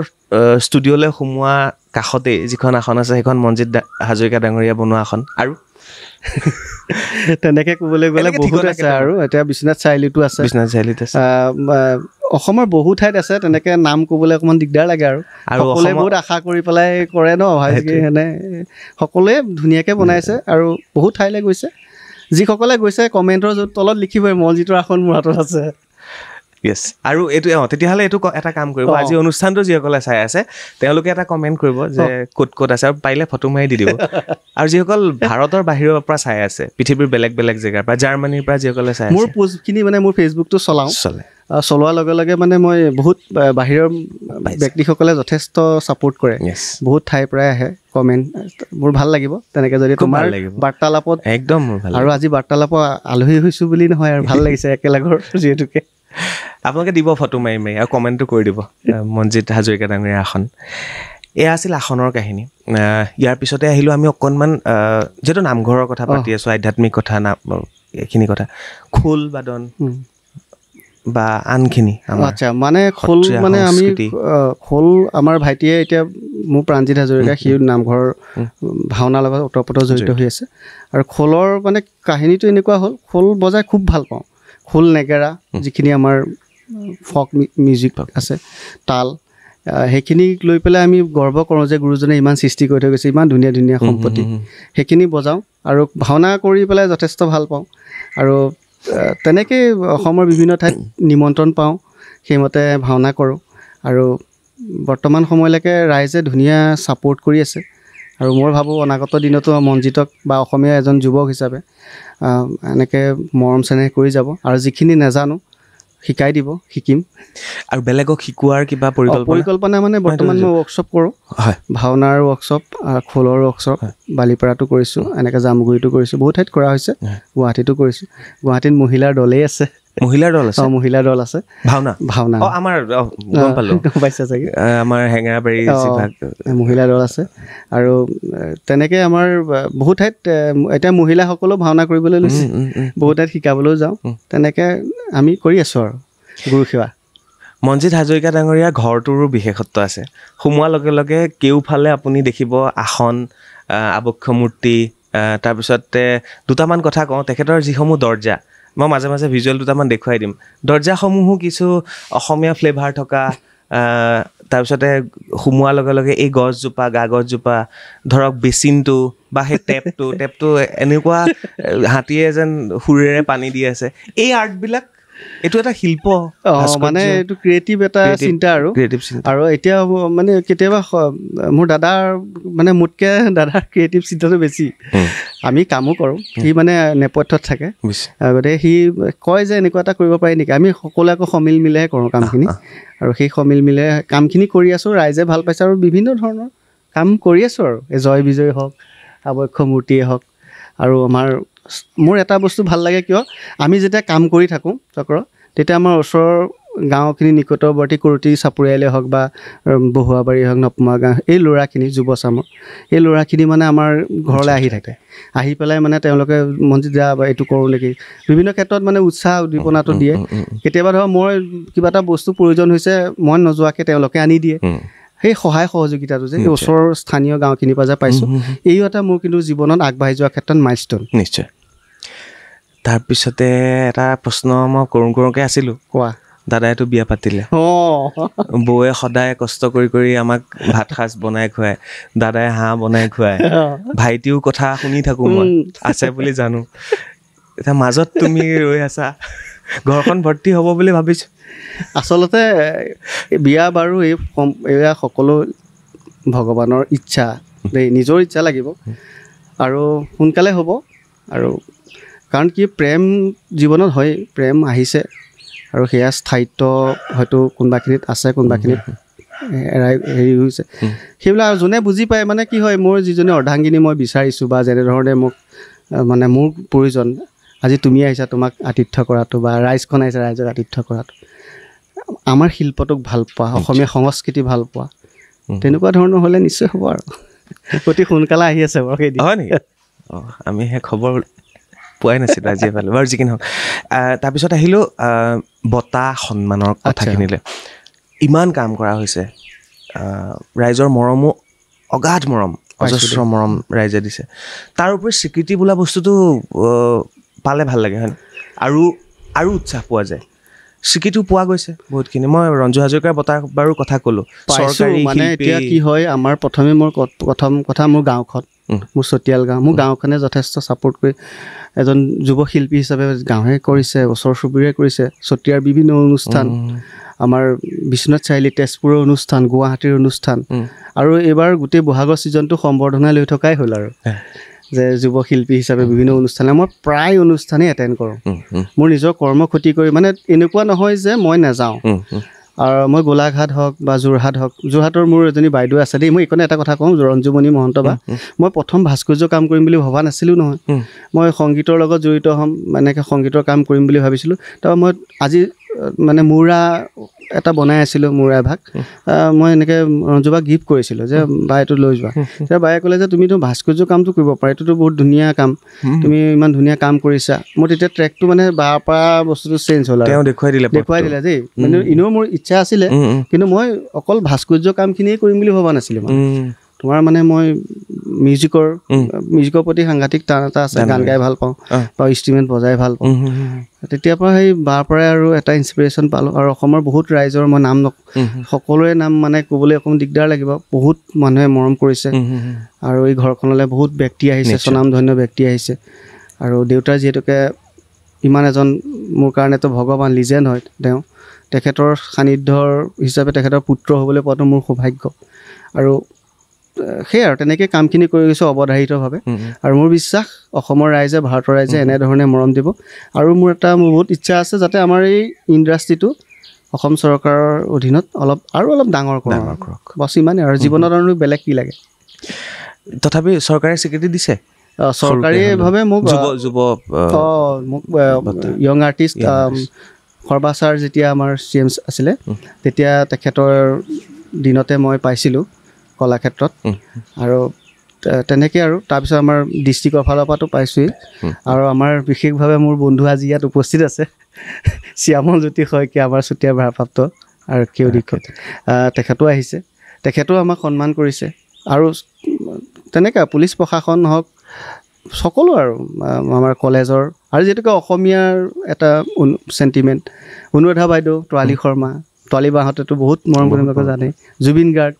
ষ্টুডিঅ'লৈ সোমোৱা কাষতেই যিখন আসন আছে, সেইখন মনজিৎ হাজৰিকা ডাঙৰীয়া বনোৱা আসন। আৰু তেনেকৈ ক'বলৈ গ'লে বহুত আছে। আৰু এতিয়া বিশ্বনাথ চাৰিআলিতো আছে, অসমৰ বহু ঠাইত আছে। তেনেকৈ নাম ক'বলৈ অকণমান দিগদাৰ লাগে। আৰু সকলোৱে বহুত আশা কৰি পেলাই কৰে ন, সেনে সকলোৱে ধুনীয়াকৈ বনাইছে আৰু বহুত ঠাইলৈ গৈছে। যিসকলে গৈছে কমেণ্টৰ তলত লিখিবই মনজিতৰ আসন মোৰ হাতত আছে। য়েছ। আৰু এইটো তেতিয়াহ'লে এইটো এটা কাম কৰিব, আজি অনুষ্ঠানটো যিসকলে চাই আছে তেওঁলোকে এটা কমেণ্ট কৰিব যে ক'ত ক'ত আছে, আৰু পাৰিলে ফটো মাৰি দি দিব। আৰু যিসকল ভাৰতৰ বাহিৰৰ পৰা চাই আছে, পৃথিৱীৰ বেলেগ বেলেগ জেগাৰ পৰা, জাৰ্মানীৰ পৰা যিসকলে চাই আছে, মোৰ পোষ্টখিনি মানে মোৰ ফেচবুকটো চলোৱাৰ লগে লগে মানে মই বহুত বাহিৰৰ ব্যক্তিসকলে যথেষ্ট ছাপোৰ্ট কৰে। বহুত ঠাইৰ পৰাই আহে কমেণ্ট, মোৰ ভাল লাগিব তেনেকৈ যদি তোমাৰ বাৰ্তালাপত একদম মোৰ ভাল। আৰু আজি বাৰ্তালাপত আলহী হৈছোঁ বুলি নহয়, আৰু ভাল লাগিছে একেলগৰ যিহেতুকে। আপোনালোকে দিব ফটো মাৰি মাৰি আৰু কমেণ্টটো কৰি দিব মনজিৎ হাজৰিকা ডাঙৰীয়া আসন। এয়া আছিল আসনৰ কাহিনী। ইয়াৰ পিছতে আহিলোঁ আমি অকণমান, যিহেতু নামঘৰৰ কথা পাতি আছোঁ, আধ্যাত্মিক কথা, এইখিনি কথা, খোল বাদন বা আনখিনি। আচ্ছা, মানে খোল মানে আমি খোল আমাৰ ভাইটিয়ে এতিয়া মোৰ প্ৰাণজিৎ হাজৰিকা, সি নামঘৰৰ ভাওনাৰ লগত ওতঃপ্ৰোত জড়িত হৈ আছে। আৰু খোলৰ মানে কাহিনীটো এনেকুৱা হ'ল, খোল বজাই খুব ভাল পাওঁ। খোল নেগেৰা যিখিনি আমাৰ ফক মিউজিক আছে, তাল, সেইখিনিক লৈ পেলাই আমি গৰ্ব কৰোঁ যে গুৰুজনে ইমান সৃষ্টি কৰি থৈ গৈছে, ইমান ধুনীয়া ধুনীয়া সম্পত্তি, সেইখিনি বজাওঁ আৰু ভাওনা কৰি পেলাই যথেষ্ট ভাল পাওঁ। আৰু তেনেকৈ অসমৰ বিভিন্ন ঠাইত নিমন্ত্ৰণ পাওঁ, সেইমতে ভাওনা কৰোঁ। আৰু বৰ্তমান সময়লৈকে ৰাইজে ধুনীয়া ছাপোৰ্ট কৰি আছে। আৰু মই ভাবোঁ অনাগত দিনতো মনজিতক বা অসমীয়া এজন যুৱক হিচাপে এনেকৈ মৰম চেনেহ কৰি যাব, আৰু যিখিনি নাজানো শিকাই দিব, শিকিম। আৰু বেলেগক শিকোৱাৰ কিবা পৰিকল্পনা মানে বৰ্তমান মই ৱৰ্কশ্বপ কৰোঁ, ভাওনাৰ ৱৰ্কশ্বপ, খোলৰ ৱৰ্কশ্বপ, বালিপাৰাটো কৰিছোঁ, এনেকৈ জামুগুৰিটো কৰিছোঁ, বহুত ঠাইত কৰা হৈছে, গুৱাহাটীতো কৰিছোঁ। গুৱাহাটীত মহিলাৰ দলেই আছে। মহিলাৰ দল আছে? মহিলাৰ দল আছে। ভাওনা আমাৰ গম পালোঁ, পাইছে চাগে, আমাৰ হেঙেৰাবাৰী মহিলা দল আছে। আৰু তেনেকৈ আমাৰ বহুত ঠাইত এতিয়া মহিলাসকলেও ভাওনা কৰিবলৈ লৈছে, বহুত ঠাইত শিকাবলৈও যাওঁ। তেনেকৈ আমি কৰি আছোঁ আৰু গুৰু সেৱা। মনজিৎ হাজৰিকা ডাঙৰীয়া ঘৰটোৰো বিশেষত্ব আছে। সোমোৱাৰ লগে লগে কেওফালে আপুনি দেখিব আসন, আবক্ষ মূৰ্তি, তাৰপিছতে দুটামান কথা কওঁ, তেখেতৰ যিসমূহ দৰ্জা, মই মাজে মাজে ভিজুৱেল দুটামান দেখুৱাই দিম। দৰ্জাসমূহো কিছু অসমীয়া ফ্লেভাৰ থকা, তাৰপিছতে সোমোৱাৰ লগে লগে এই গছজোপা, গা গছজোপা, ধৰক বেচিনটো বা সেই টেপটো এনেকুৱা হাতীয়ে যেন সুৰেৰে পানী দি আছে। এই আৰ্টবিলাক, এইটো এটা শিল্প, মানে এইটো ক্ৰিয়েটিভ এটা চিন্তা। আৰু এতিয়া মানে কেতিয়াবা মোৰ দাদাৰ মানে মোতকৈ দাদাৰ ক্ৰিয়েটিভ চিন্তাটো বেছি। আমি কামো কৰোঁ, সি মানে নেপথ্যত থাকে, গতিকে সি কয় যে এনেকুৱা এটা কৰিব পাৰি নেকি। আমি সকলোৱে আকৌ সমিল মিলেহে কৰোঁ কামখিনি, আৰু সেই সমিল মিলে কামখিনি কৰি আছোঁ। ৰাইজে ভাল পাইছে আৰু বিভিন্ন ধৰণৰ কাম কৰি আছোঁ। আৰু এই জয় বিজয় হওক, আবক্ষ মূৰ্তিয়ে হওক। আৰু মোৰ এটা বস্তু ভাল লাগে, কিয় আমি যেতিয়া কাম কৰি থাকোঁ চক্ৰ, তেতিয়া আমাৰ ওচৰৰ গাঁওখিনি নিকটৱৰ্তী কুৰুটি চাপৰিয়ালে হওক বা বহুৱাবাৰী হওক, নপমা গাঁও, এই ল'ৰাখিনি যুৱচামৰ, এই ল'ৰাখিনি মানে আমাৰ ঘৰলৈ আহি থাকে। আহি পেলাই মানে তেওঁলোকে মনজিৎ যা বা এইটো কৰোঁ নেকি, বিভিন্ন ক্ষেত্ৰত মানে উৎসাহ উদ্দীপনাটো দিয়ে। কেতিয়াবা ধৰক মই কিবা এটা বস্তু প্ৰয়োজন হৈছে, মই নোযোৱাকৈ তেওঁলোকে আনি দিয়ে। সেই সহায় সহযোগিতাটো যে ওচৰৰ স্থানীয় গাঁওখিনিৰ পৰা যে পাইছোঁ, এইও এটা মোৰ কিন্তু জীৱনত আগবাঢ়ি যোৱাৰ ক্ষেত্ৰত মাইলষ্ট'ন। নিশ্চয়। তাৰপিছতে এটা প্ৰশ্ন মই কৰোঁকৈ আছিলোঁ, কোৱা। দাদাইতো বিয়া পাতিলে, বৌয়ে সদায় কষ্ট কৰি কৰি আমাক ভাত সাজ বনাই খুৱায়, দাদাই হাঁহ বনাই খুৱায়, ভাইটিও কথা শুনি থাকোঁ মই, আছে বুলি জানো। এতিয়া মাজত তুমি ৰৈ আছা, ঘৰখন ভৰ্তি হ'ব বুলি ভাবিছোঁ। আচলতে বিয়া বাৰু এয়া সকলো ভগৱানৰ ইচ্ছা দেই, নিজৰ ইচ্ছা লাগিব, আৰু সোনকালে হ'ব। আৰু কাৰণ কি প্ৰেম জীৱনত হয়, প্ৰেম আহিছে আৰু সেয়া স্থায়িত্ব হয়তো কোনোবাখিনিত আছে, কোনোবাখিনিত হেৰি হৈছে, সেইবিলাক যোনে বুজি পায়। মানে কি হয়, মোৰ যিজনী অৰ্ধাংগিনী মই বিচাৰিছোঁ বা যেনেধৰণে মোক মানে মোৰ প্ৰয়োজন, আজি তুমি আহিছা, তোমাক আতিথ্য কৰাটো বা ৰাইজখন আহিছে, ৰাইজক আতিথ্য কৰাটো, আমাৰ শিল্পটোক ভাল পোৱা, অসমীয়া সংস্কৃতি ভাল পোৱা, তেনেকুৱা ধৰণৰ হ'লে নিশ্চয় হ'ব আৰু অতি সোনকালে আহি আছে বাৰু সেইদিন। হয় নেকি? অঁ, আমি সেই খবৰ পোৱাই নাছিলোঁ, আজিয়ে পালোঁ বাৰু। যি কি নহওক, তাৰপিছত আহিলোঁ বঁটা সন্মানৰ কথাখিনিলে। ইমান কাম কৰা হৈছে, ৰাইজৰ মৰমো অগাধ মৰম, অজস্ৰ মৰম ৰাইজে দিছে। তাৰ উপৰি স্বীকৃতি বোলা বস্তুটো পালে ভাল লাগে, হয় নাই? আৰু উৎসাহ পোৱা যায়। স্বীকৃতিও পোৱা গৈছে বহুতখিনি। মই ৰঞ্জু হাজৰিকাৰ বঁটা বাৰু কথা ক'লোঁ, চৰকাৰী মানে এতিয়া কি হয়, আমাৰ প্ৰথমে মোৰ প্ৰথম কথা মোৰ গাঁওখন, মোৰ চতিয়াল গাঁও, মোৰ গাঁওখনে যথেষ্ট ছাপোৰ্ট কৰি এজন যুৱ শিল্পী হিচাপে গাঁৱে কৰিছে, ওচৰ চুবুৰীয়াই কৰিছে, চতিয়াৰ বিভিন্ন অনুষ্ঠান, আমাৰ বিশ্বনাথ চাৰিআলি, তেজপুৰৰ অনুষ্ঠান, গুৱাহাটীৰ অনুষ্ঠান, আৰু এইবাৰ গোটেই বহাগৰ ছিজনটো সম্বৰ্ধনা লৈ থকাই হ'ল আৰু যে যুৱ শিল্পী হিচাপে বিভিন্ন অনুষ্ঠানে মই প্ৰায় অনুষ্ঠানেই এটেণ্ড কৰোঁ। মোৰ নিজৰ কৰ্ম ক্ষতি কৰি, মানে এনেকুৱা নহয় যে মই নাযাওঁ। আৰু মই গোলাঘাট হওক বা যোৰহাট হওক, যোৰহাটৰ মোৰ এজনী বাইদেউ আছে দেই, মই এইকণে এটা কথা কওঁ, ৰঞ্জুমণি মহন্ত বা, মই প্ৰথম ভাস্কৰ্য কাম কৰিম বুলি ভবা নাছিলোঁ নহয়। মই সংগীতৰ লগত জড়িত হ'ম, এনেকৈ সংগীতৰ কাম কৰিম বুলি ভাবিছিলোঁ। তাৰপৰা মই আজি মানে মূৰা এটা বনাই আছিলোঁ, মূৰা এভাগ মই এনেকৈ ৰঞ্জুবাক গিফ্ট কৰিছিলোঁ যে বা এইটো লৈ যোৱা। তেতিয়া বায়ে ক'লে যে তুমিতো ভাস্কৰ্য কামটো কৰিব পাৰা, এইটোতো বহুত ধুনীয়া কাম, তুমি ইমান ধুনীয়া কাম কৰিছা। মোৰ তেতিয়া ট্ৰেকটো মানে বাৰ পৰা বস্তুটো চেঞ্জ হ'ল আৰু দেখুৱাই দিলে দেই। মানে এনেও মোৰ ইচ্ছা আছিলে, কিন্তু মই অকল ভাস্কৰ্য কামখিনিয়ে কৰিম বুলি ভবা নাছিলোঁ। মানে তোমাৰ মানে মই মিউজিকৰ প্ৰতি সাংঘাতিক টান এটা আছে, গান গাই ভাল পাওঁ বা ইনষ্ট্ৰুমেণ্ট বজাই ভাল পাওঁ। তেতিয়াৰ পৰা সেই বাৰ পৰাই আৰু এটা ইনস্পিৰেশ্যন পালোঁ। আৰু অসমৰ বহুত ৰাইজৰ মই নাম সকলোৰে নাম মানে ক'বলৈ অকণমান দিগদাৰ লাগিব, বহুত মানুহে মৰম কৰিছে। আৰু এই ঘৰখনলৈ বহুত ব্যক্তি আহিছে, স্বনামধন্য ব্যক্তি আহিছে। আৰু দেউতাৰ যিহেতুকে ইমান এজন মোৰ কাৰণেতো ভগৱান, লিজেণ্ড হয় তেওঁ, তেখেতৰ সান্নিধ্যৰ হিচাপে তেখেতৰ পুত্ৰ হ'বলৈ পোৱাটো মোৰ সৌভাগ্য। আৰু সেয়াই আৰু তেনেকৈ কামখিনি কৰি গৈছোঁ অৱধাৰিতভাৱে। আৰু মোৰ বিশ্বাস অসমৰ ৰাইজে, ভাৰতৰ ৰাইজে এনেধৰণে মৰম দিব। আৰু মোৰ বহুত ইচ্ছা আছে যাতে আমাৰ এই ইণ্ডাষ্ট্ৰিটো অসম চৰকাৰৰ অধীনত অলপ ডাঙৰ কৰক, বছ ইমানেই আৰু। জীৱনত আৰু বেলেগ কি লাগে। তথাপি চৰকাৰে স্বীকৃতি দিছে, চৰকাৰীভাৱে মোক য়ং আৰ্টিষ্ট সৰ্বা ছাৰ যেতিয়া আমাৰ CM আছিলে, তেতিয়া তেখেতৰ দিনতে মই পাইছিলোঁ কলাক্ষেত্ৰত। আৰু তেনেকৈ আৰু তাৰপিছত আমাৰ ডিষ্ট্ৰিক্টৰ ফালৰ পৰাতো পাইছোঁৱেই। আৰু আমাৰ বিশেষভাৱে মোৰ বন্ধু আজি ইয়াত উপস্থিত আছে, শ্যামল জ্যোতি শইকীয়া, আমাৰ চুতীয়া ভাৰপ্ৰাপ্ত আৰক্ষী অধীক্ষক, তেখেতো আহিছে, তেখেতেও আমাক সন্মান কৰিছে। আৰু তেনেকৈ পুলিচ প্ৰশাসন হওক, সকলো আৰু আমাৰ কলেজৰ, আৰু যিহেতুকে অসমীয়াৰ এটা চেণ্টিমেণ্ট, অনুৰাধা বাইদেউ, তোৱালী শৰ্মা, তোৱালী বাহঁতেতো বহুত মৰম কৰিবলৈকে জানে, জুবিন গাৰ্গ,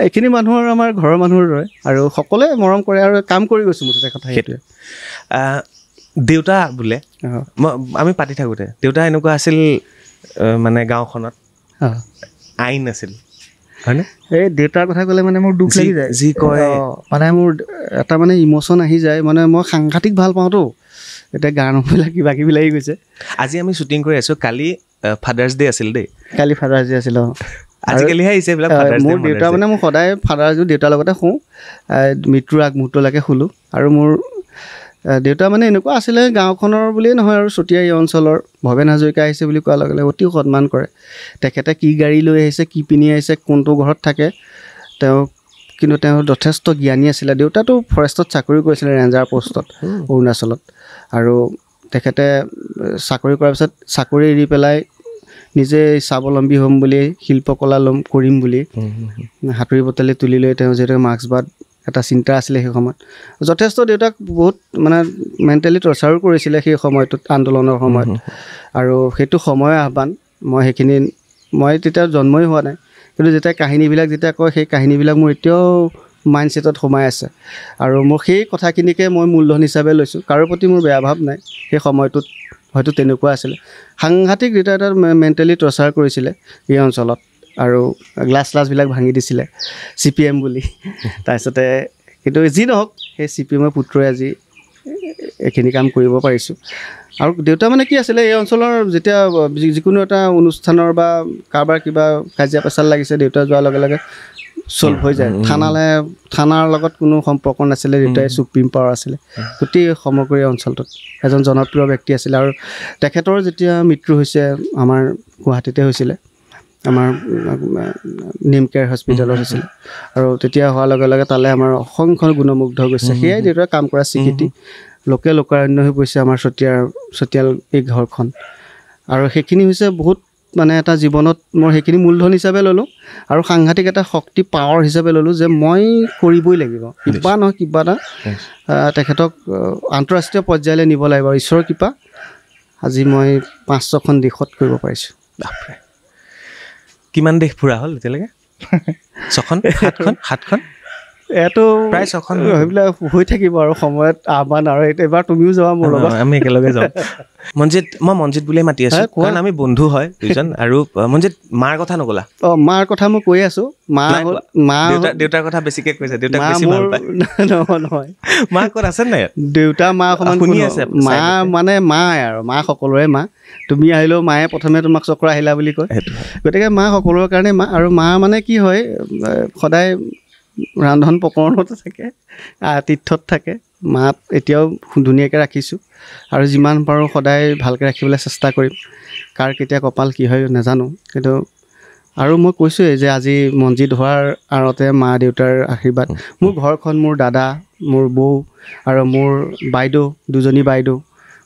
এইখিনি মানুহৰ আমাৰ ঘৰৰ মানুহৰ দৰে। আৰু সকলোৱে মৰম কৰে আৰু কাম কৰি গৈছোঁ মুঠতে কথা সেইটোৱে। দেউতা বোলে আমি পাতি থাকোঁতে দেউতা এনেকুৱা আছিল, মানে গাঁওখনত আইন আছিল, হয়নে? এই দেউতাৰ কথা ক'লে মানে মোৰ দুখ লাগি যায়, যি কয় মানে মোৰ এটা মানে ইম'চন আহি যায়। মানে মই সাংঘাতিক ভাল পাওঁতো, এতিয়া গানবিলাক কিবা কিবি লাগি গৈছে। আজি আমি শ্বুটিং কৰি আছোঁ, কালি ফাদাৰ্ছ ডে আছিল দেই। কালি ফাদাৰ্ছ ডে আছিল। আজিকালিহে আহিছে এইবিলাক। মোৰ দেউতা মানে মোৰ সদায় ফাদাৰ্ছ ডে দেউতাৰ লগতে শুওঁ, মৃত্যুৰ আগমুহূৰ্তলৈকে শুলোঁ। আৰু মোৰ দেউতা মানে এনেকুৱা আছিলে, গাঁওখনৰ বুলিয়েই নহয় আৰু চতিয়া এই অঞ্চলৰ, ভৱেন হাজৰিকা আহিছে বুলি কোৱাৰ লগে লগে অতি সন্মান কৰে। তেখেতে কি গাড়ী লৈ আহিছে, কি পিন্ধি আহিছে, কোনটো ঘৰত থাকে, কিন্তু তেওঁ যথেষ্ট জ্ঞানী আছিলে। দেউতাটো ফৰেষ্টত চাকৰি কৰিছিলে, ৰেঞ্জাৰ পষ্টত অৰুণাচলত। আৰু তেখেতে চাকৰি কৰাৰ পিছত চাকৰি এৰি পেলাই নিজে স্বাৱলম্বী হ'ম বুলি, শিল্পকলা কৰিম বুলি হাতুৰী বটালি তুলি লৈ তেওঁ যিহেতু মাৰ্ক্সবাদ এটা চিন্তা আছিলে সেই সময়ত, যথেষ্ট দেউতাক বহুত মানে মেণ্টেলি টৰ্চাৰো কৰিছিলে সেই সময়টোত, আন্দোলনৰ সময়ত। আৰু সেইটো সময়ৰ আহ্বান, মই তেতিয়া জন্মই হোৱা নাই, কিন্তু যেতিয়া কাহিনীবিলাক যেতিয়া কয়, সেই কাহিনীবিলাক মোৰ এতিয়াও মাইণ্ডছেটত সোমাই আছে। আৰু মোৰ সেই কথাখিনিকে মই মূলধন হিচাপে লৈছোঁ। কাৰো প্ৰতি মোৰ বেয়া ভাৱ নাই। সেই সময়টোত হয়তো তেনেকুৱা আছিলে, সাংঘাতিক দেউতা এটা মেণ্টেলি টৰ্চাৰ কৰিছিলে এই অঞ্চলত। আৰু গ্লাছবিলাক ভাঙি দিছিলে CPM বুলি। তাৰপিছতে কিন্তু যি নহওক, সেই CPMৰ পুত্ৰই আজি এইখিনি কাম কৰিব পাৰিছোঁ আৰু দেউতা মানে কি আছিলে এই অঞ্চলৰ যেতিয়া যিকোনো এটা অনুষ্ঠানৰ বা কাৰোবাৰ কিবা কাজিয়া পেচাল লাগিছে দেউতা যোৱাৰ লগে লগে চল্ভ হৈ যায় থানাৰ লগত কোনো সম্পৰ্ক নাছিলে দেউতাই সুপ্ৰিম পাৱাৰ আছিলে গোটেই সমগ্ৰ অঞ্চলটোত এজন জনপ্ৰিয় ব্যক্তি আছিলে আৰু তেখেতৰ যেতিয়া মৃত্যু হৈছে আমাৰ গুৱাহাটীতে হৈছিলে আমাৰ নিম কেয়াৰ হস্পিটেলত হৈছিলে আৰু তেতিয়া হোৱাৰ লগে লগে তালৈ আমাৰ অসংখ্য গুণমুগ্ধ গৈছে সেয়াই দেউতাই কাম কৰা স্বীকৃতি লোকে লোকাৰণ্য হৈ পৰিছে আমাৰ চতিয়াল এই ঘৰখন আৰু সেইখিনি হৈছে বহুত মানে এটা জীৱনত মই সেইখিনি মূলধন হিচাপে ল'লোঁ আৰু সাংঘাতিক এটা শক্তি পাৱাৰ হিচাপে ল'লোঁ যে মই কৰিবই লাগিব কিবা নহয় কিবা এটা তেখেতক আন্তঃৰাষ্ট্ৰীয় পৰ্যায়লৈ নিব লাগিব আৰু ঈশ্বৰৰ কৃপা আজি মই 5-6খন দেশত কৰিব পাৰিছোঁ কিমান দেশ ফুৰা হ'ল এতিয়ালৈকে 6খন 7খন এইটো প্ৰায় 6খন সেইবিলাক হৈ থাকিব আৰু সময়ত আহ্বান আৰু এবাৰ তুমিও যাবা মোৰ লগত আমি একেলগে যাম মই মঞ্জিত বুলিয়ে মাতি আছোঁ কাৰণ আমি বন্ধু হয় দুজন আৰু মঞ্জিত মাৰ কথা নকলা মাৰ কথা মই কৈ আছোঁ মা দেউতাৰ কথা বেছিকৈ কৈছে দেউতাক বেছি ভাল পায় নহয় মা ক'ত আছে নাই দেউতা মা সমান শুনি আছে মা মানে মায়ে আৰু মা সকলোৰে মা তুমি আহিলেও মায়ে প্ৰথমে তোমাক চক্ৰ আহিলা বুলি কয় গতিকে মা সকলোৰে কাৰণে মা আৰু মা মানে কি হয় সদায় ৰান্ধন প্ৰকৰণতো থাকে আতিথ্যত থাকে মাত এতিয়াও ধুনীয়াকৈ ৰাখিছোঁ আৰু যিমান পাৰোঁ সদায় ভালকৈ ৰাখিবলৈ চেষ্টা কৰিম কাৰ কেতিয়া কপাল কি হয় নাজানো কিন্তু আৰু মই কৈছোঁৱেই যে আজি মঞ্জিত হোৱাৰ আঁৰতে মা দেউতাৰ আশীৰ্বাদ মোৰ ঘৰখন মোৰ দাদা মোৰ বৌ আৰু মোৰ বাইদেউ দুজনী বাইদেউ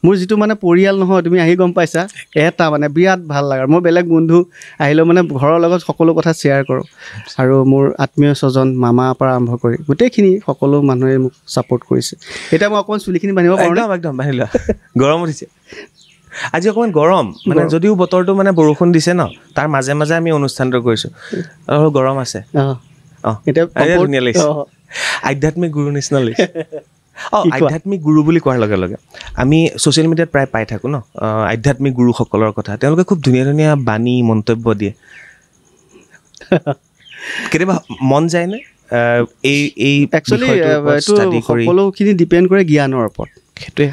মোৰ যিটো মানে পৰিয়াল নহয় তুমি আহি গম পাইছা এটা মানে বিৰাট ভাল লাগে মই বেলেগ বন্ধু আহিলেও মানে ঘৰৰ লগত সকলো কথা শ্বেয়াৰ কৰোঁ আৰু মোৰ আত্মীয় স্বজন মামাৰ পৰা আৰম্ভ কৰি গোটেইখিনি সকলো মানুহে মোক ছাপোৰ্ট কৰিছে এতিয়া মই অকণমান চুলিখিনি বান্ধিব পাৰোঁ একদম বান্ধি লোৱা গৰম উঠিছে আজি অকণমান গৰম মানে যদিও বতৰটো মানে বৰষুণ দিছে ন তাৰ মাজে মাজে আমি অনুষ্ঠানটো কৰিছোঁ আৰু গৰম আছে এতিয়া ধুনীয়া লাগিছে আধ্যাত্মিক গুৰু নিচিনা লাগিছে আধ্যাত্মিক গুৰু বুলি কোৱাৰ লগে লগে আমি ছ'চিয়েল মিডিয়াত প্ৰায় পাই থাকোঁ ন আধ্যাত্মিক গুৰুসকলৰ কথা তেওঁলোকে খুব ধুনীয়া ধুনীয়া বাণী মন্তব্য দিয়ে কেতিয়াবা মন যায়নে এই একচুৱেলি সকলোখিনি ডিপেণ্ড কৰে জ্ঞানৰ ওপৰত সেইটোৱে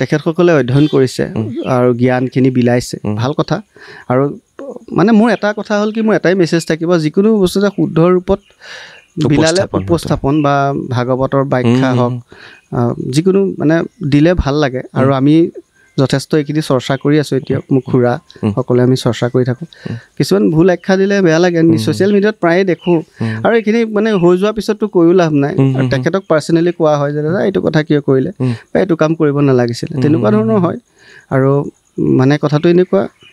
তেখেতসকলে অধ্যয়ন কৰিছে আৰু জ্ঞানখিনি বিলাইছে ভাল কথা আৰু মানে মোৰ এটা কথা হ'ল কি মোৰ এটাই মেছেজ থাকিব যিকোনো বস্তু এটা শুদ্ধ ৰূপত বিলালে উপস্থাপন বা ভাগৱতৰ ব্যাখ্যা হওক যিকোনো মানে দিলে ভাল লাগে আৰু আমি যথেষ্ট এইখিনি চৰ্চা কৰি আছোঁ এতিয়া মোক খুৰা সকলোৱে আমি চৰ্চা কৰি থাকোঁ কিছুমান ভুল আখ্যা দিলে বেয়া লাগে ছ'চিয়েল মিডিয়াত প্ৰায়ে দেখোঁ আৰু এইখিনি মানে হৈ যোৱাৰ পিছততো কৈও লাভ নাই তেখেতক পাৰ্চনেলি কোৱা হয় যে দাদা এইটো কথা কিয় কৰিলে বা এইটো কাম কৰিব নালাগিছিলে তেনেকুৱা ধৰণৰ হয় আৰু মানে কথাটো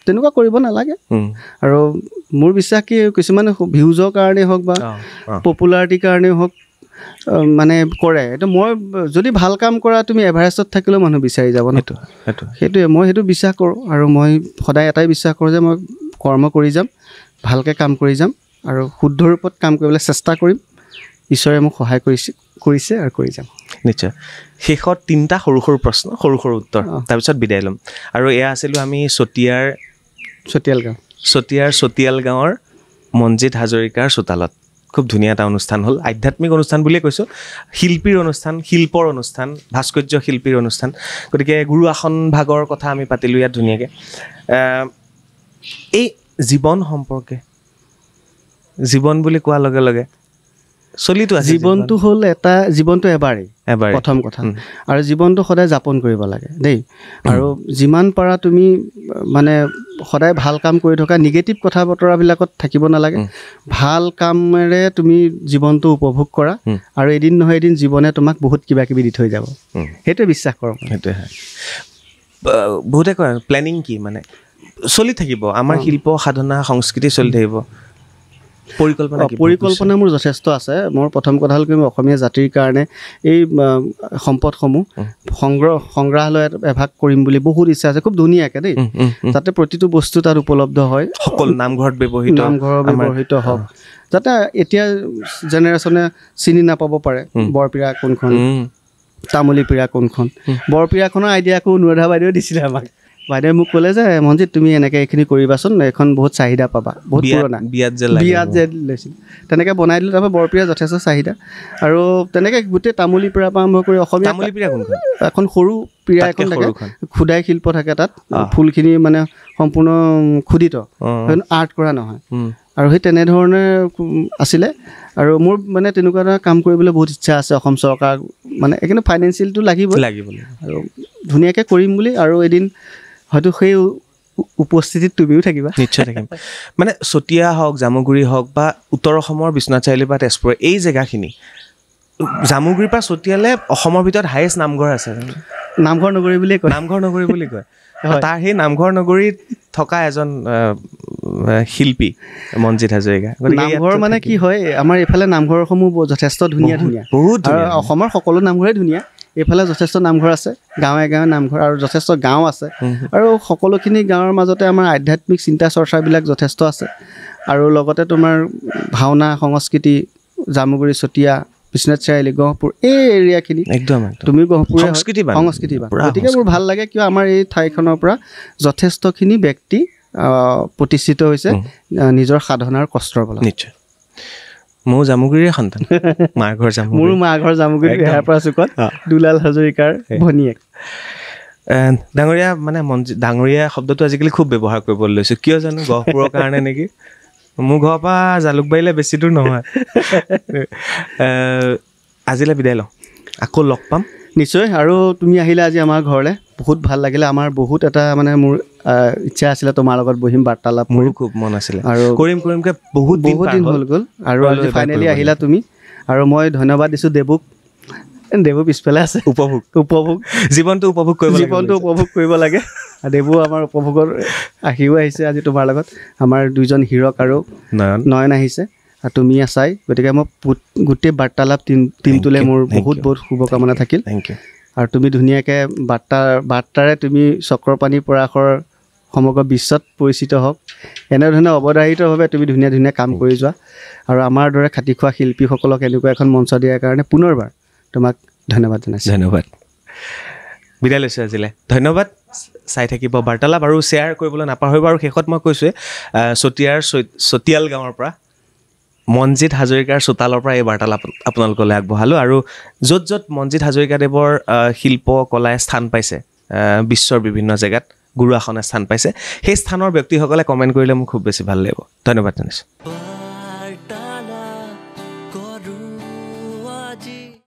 তেনেকুৱা কৰিব নালাগে আৰু মোৰ বিশ্বাস কি কিছুমান ভিউজৰ কাৰণেই হওক বা পপুলাৰিটিৰ কাৰণেই হওক মানে কৰে এইটো মই যদি ভাল কাম কৰা তুমি এভাৰেষ্টত থাকিলেও মানুহ বিচাৰি যাব ন সেইটোৱে মই সেইটো বিশ্বাস কৰোঁ আৰু মই সদায় এটাই বিশ্বাস কৰোঁ যে মই কৰ্ম কৰি যাম ভালকৈ কাম কৰি যাম আৰু শুদ্ধ ৰূপত কাম কৰিবলৈ চেষ্টা কৰিম ঈশ্বৰে মোক সহায় কৰিছে আৰু কৰি যাম নিশ্চয় শেষত 3টা সৰু সৰু প্ৰশ্ন সৰু সৰু উত্তৰ তাৰপিছত বিদায় ল'ম আৰু এয়া আছিলোঁ আমি চতিয়াল গাঁৱৰ মঞ্জিত হাজৰিকাৰ চোতালত খুব ধুনীয়া এটা অনুষ্ঠান হ'ল আধ্যাত্মিক অনুষ্ঠান বুলিয়ে কৈছোঁ শিল্পীৰ অনুষ্ঠান শিল্পৰ অনুষ্ঠান ভাস্কৰ্য শিল্পীৰ অনুষ্ঠান গতিকে গুৰু আসন ভাগৰ কথা আমি পাতিলোঁ ইয়াত ধুনীয়াকৈ এই জীৱন সম্পৰ্কে জীৱন বুলি কোৱাৰ লগে লগে চলিতো আছে জীৱনটো হ'ল জীৱনটো এবাৰেই প্ৰথম কথা আৰু জীৱনটো সদায় যাপন কৰিব লাগে দেই আৰু যিমান পাৰা তুমি মানে সদায় ভাল কাম কৰি থকা নিগেটিভ কথা বতৰাবিলাকত থাকিব নালাগে ভাল কামেৰে তুমি জীৱনটো উপভোগ কৰা আৰু এদিন নহয় এদিন জীৱনে তোমাক বহুত কিবা কিবি দি থৈ যাব সেইটোৱে বিশ্বাস কৰোঁ সেইটোৱে হয় বহুতে কয় প্লেনিং কি মানে চলি থাকিব আমাৰ শিল্প সাধনা সংস্কৃতি চলি থাকিব পৰিকল্পনা মোৰ যথেষ্ট আছে মোৰ প্ৰথম কথা হ'ল কি মই অসমীয়া জাতিৰ কাৰণে এই সম্পদসমূহ সংগ্ৰহালয়ত এভাগ কৰিম বুলি বহুত ইচ্ছা আছে খুব ধুনীয়াকৈ দেই যাতে প্ৰতিটো বস্তু তাত উপলব্ধ হয় সকলো নামঘৰত ব্যৱহৃত হওক যাতে এতিয়া জেনেৰেশ্যনে চিনি নাপাব পাৰে বৰপীৰা কোনখন তামুলীপীৰা কোনখন বৰপীৰাখনৰ আইডিয়া আকৌ অনুৰাধা বাইদেৱে দিছিলে আমাক বাইদেৱে মোক ক'লে যে মনজিত তুমি এনেকৈ এইখিনি কৰিবাচোন, এখন বহুত চাহিদা পাবা, বহুত পুৰণা, বিয়াত যে লৈছিল তেনেকৈ বনাই দিলোঁ। তাৰপৰা বৰপীয়া যথেষ্ট চাহিদা, আৰু তেনেকৈ গোটেই তামুলী পীৰাৰ পৰা আৰম্ভ কৰি অসমীয়া এখন সৰু পীৰা এখন থাকে, খোদাই শিল্প থাকে তাত, ফুলখিনি মানে সম্পূৰ্ণ খোদিত, আৰ্ট কৰা নহয়। আৰু সেই তেনেধৰণে আছিলে। আৰু মোৰ মানে তেনেকুৱা এটা কাম কৰিবলৈ বহুত ইচ্ছা আছে। অসম চৰকাৰ মানে এইখিনি ফাইনেন্সিয়েলটো লাগিব আৰু ধুনীয়াকৈ কৰিম বুলি। আৰু এদিন হয়তো সেই উপস্থিতিত তুমিও থাকিবা। নিশ্চয় থাকিম। মানে চতিয়া হওক, জামুগুৰি হওক, বা উত্তৰ অসমৰ বিশ্বনাথ চাৰিআলি বা তেজপুৰ, এই জেগাখিনি জামুগুৰিৰ পৰা চতিয়ালে অসমৰ ভিতৰত হায়েষ্ট নামঘৰ আছে। নামঘৰ নগৰী বুলিয়ে কয়। নামঘৰ নগৰী বুলি কয়। তাৰ সেই নামঘৰ নগৰীত থকা এজন শিল্পী মনজিত হাজৰিকা। নামঘৰ মানে কি হয়, আমাৰ এইফালে নামঘৰসমূহ যথেষ্ট ধুনীয়া ধুনীয়া, বহুত আৰু অসমৰ সকলো নামঘৰে ধুনীয়া। এইফালে যথেষ্ট নামঘৰ আছে, গাঁৱে গাঁৱে নামঘৰ, আৰু যথেষ্ট গাঁও আছে। আৰু সকলোখিনি গাঁৱৰ মাজতে আমাৰ আধ্যাত্মিক চিন্তা চৰ্চাবিলাক যথেষ্ট আছে। আৰু লগতে তোমাৰ ভাওনা সংস্কৃতি, জামুগুৰি, চতিয়া, বিশ্বনাথ চাৰিআলি, গহপুৰ, এই এৰিয়াখিনি একদম তুমি গহপুৰ সংস্কৃতিবান। গতিকে মোৰ ভাল লাগে, কিয় আমাৰ এই ঠাইখনৰ পৰা যথেষ্টখিনি ব্যক্তি প্ৰতিষ্ঠিত হৈছে নিজৰ সাধনাৰ কষ্টৰ বলত। নিশ্চয়। মোৰ জামুগুৰিৰে সন্তান, মাৰ ঘৰ জামুগুৰি। মোৰো মাৰ ঘৰ জামুগুৰি, ইয়াৰ পৰা চুকত, দুলাল হাজৰিকাৰ ভনীয়েক। ডাঙৰীয়া মানে ডাঙৰীয়া শব্দটো আজিকালি খুব ব্যৱহাৰ কৰিবলৈ লৈছোঁ, কিয় জানো, গহপুৰৰ কাৰণে নেকি। মোৰ ঘৰৰ পৰা জালুকবাৰীলৈ বেছি দূৰ নহয়। আজিলৈ বিদায় লওঁ, আকৌ লগ পাম নিশ্চয়। আৰু তুমি আহিলে আজি আমাৰ ঘৰলৈ, বহুত ভাল লাগিলে। আমাৰ বহুত এটা মানে মোৰ ইচ্ছা আছিলে তোমাৰ লগত বহিম, বাৰ্তালাপ। মোৰো খুব মন আছিলে, আৰু কৰিমকৈ বহুত দিন হ'ল গ'ল। আৰু আজি ফাইনেলি আহিলা তুমি, আৰু মই ধন্যবাদ দিছোঁ দেৱুক। দেৱু পিছফালে আছে। উপভোগ জীৱনটো উপভোগ কৰিব লাগে। দেৱু আমাৰ উপভোগৰ আহিও আহিছে আজি তোমাৰ লগত। আমাৰ দুইজন হীৰক আৰু নয়ন আহিছে, আৰু তুমি আছাই। গতিকে মই গোটেই বাৰ্তালাপ টিমটোলৈ মোৰ বহুত বহুত শুভকামনা থাকিল। আৰু তুমি ধুনীয়াকৈ বাৰ্তাৰে তুমি চক্ৰপাণি পৰাশৰ সমগ্ৰ বিশ্বত পৰিচিত হওক, এনেধৰণে অৱধাৰিতভাৱে তুমি ধুনীয়া ধুনীয়া কাম কৰি যোৱা। আৰু আমাৰ দৰে খাটি খোৱা শিল্পীসকলক এনেকুৱা এখন মঞ্চ দিয়াৰ কাৰণে পুনৰবাৰ তোমাক ধন্যবাদ জনাইছোঁ। ধন্যবাদ। বিদায় লৈছোঁ আজিলৈ, ধন্যবাদ। চাই থাকিব বাৰ্তালাপ, আৰু শ্বেয়াৰ কৰিবলৈ নাপাহৰিব। আৰু শেষত মই কৈছোঁৱে, চতিয়াল গাঁৱৰ পৰা মনজিত হাজৰিকাৰ চোতালৰ পৰা এই বাৰ্তালাপ আপোনালোকলৈ আগবঢ়ালোঁ। আৰু য'ত য'ত মনজিত হাজৰিকাদেৱৰ শিল্প কলাই স্থান পাইছে, বিশ্বৰ বিভিন্ন জেগাত গুৰু আসনে স্থান পাইছে, সেই স্থানৰ ব্যক্তিসকলে কমেণ্ট কৰিলে মোক খুব বেছি ভাল লাগিব। ধন্যবাদ জনাইছোঁ।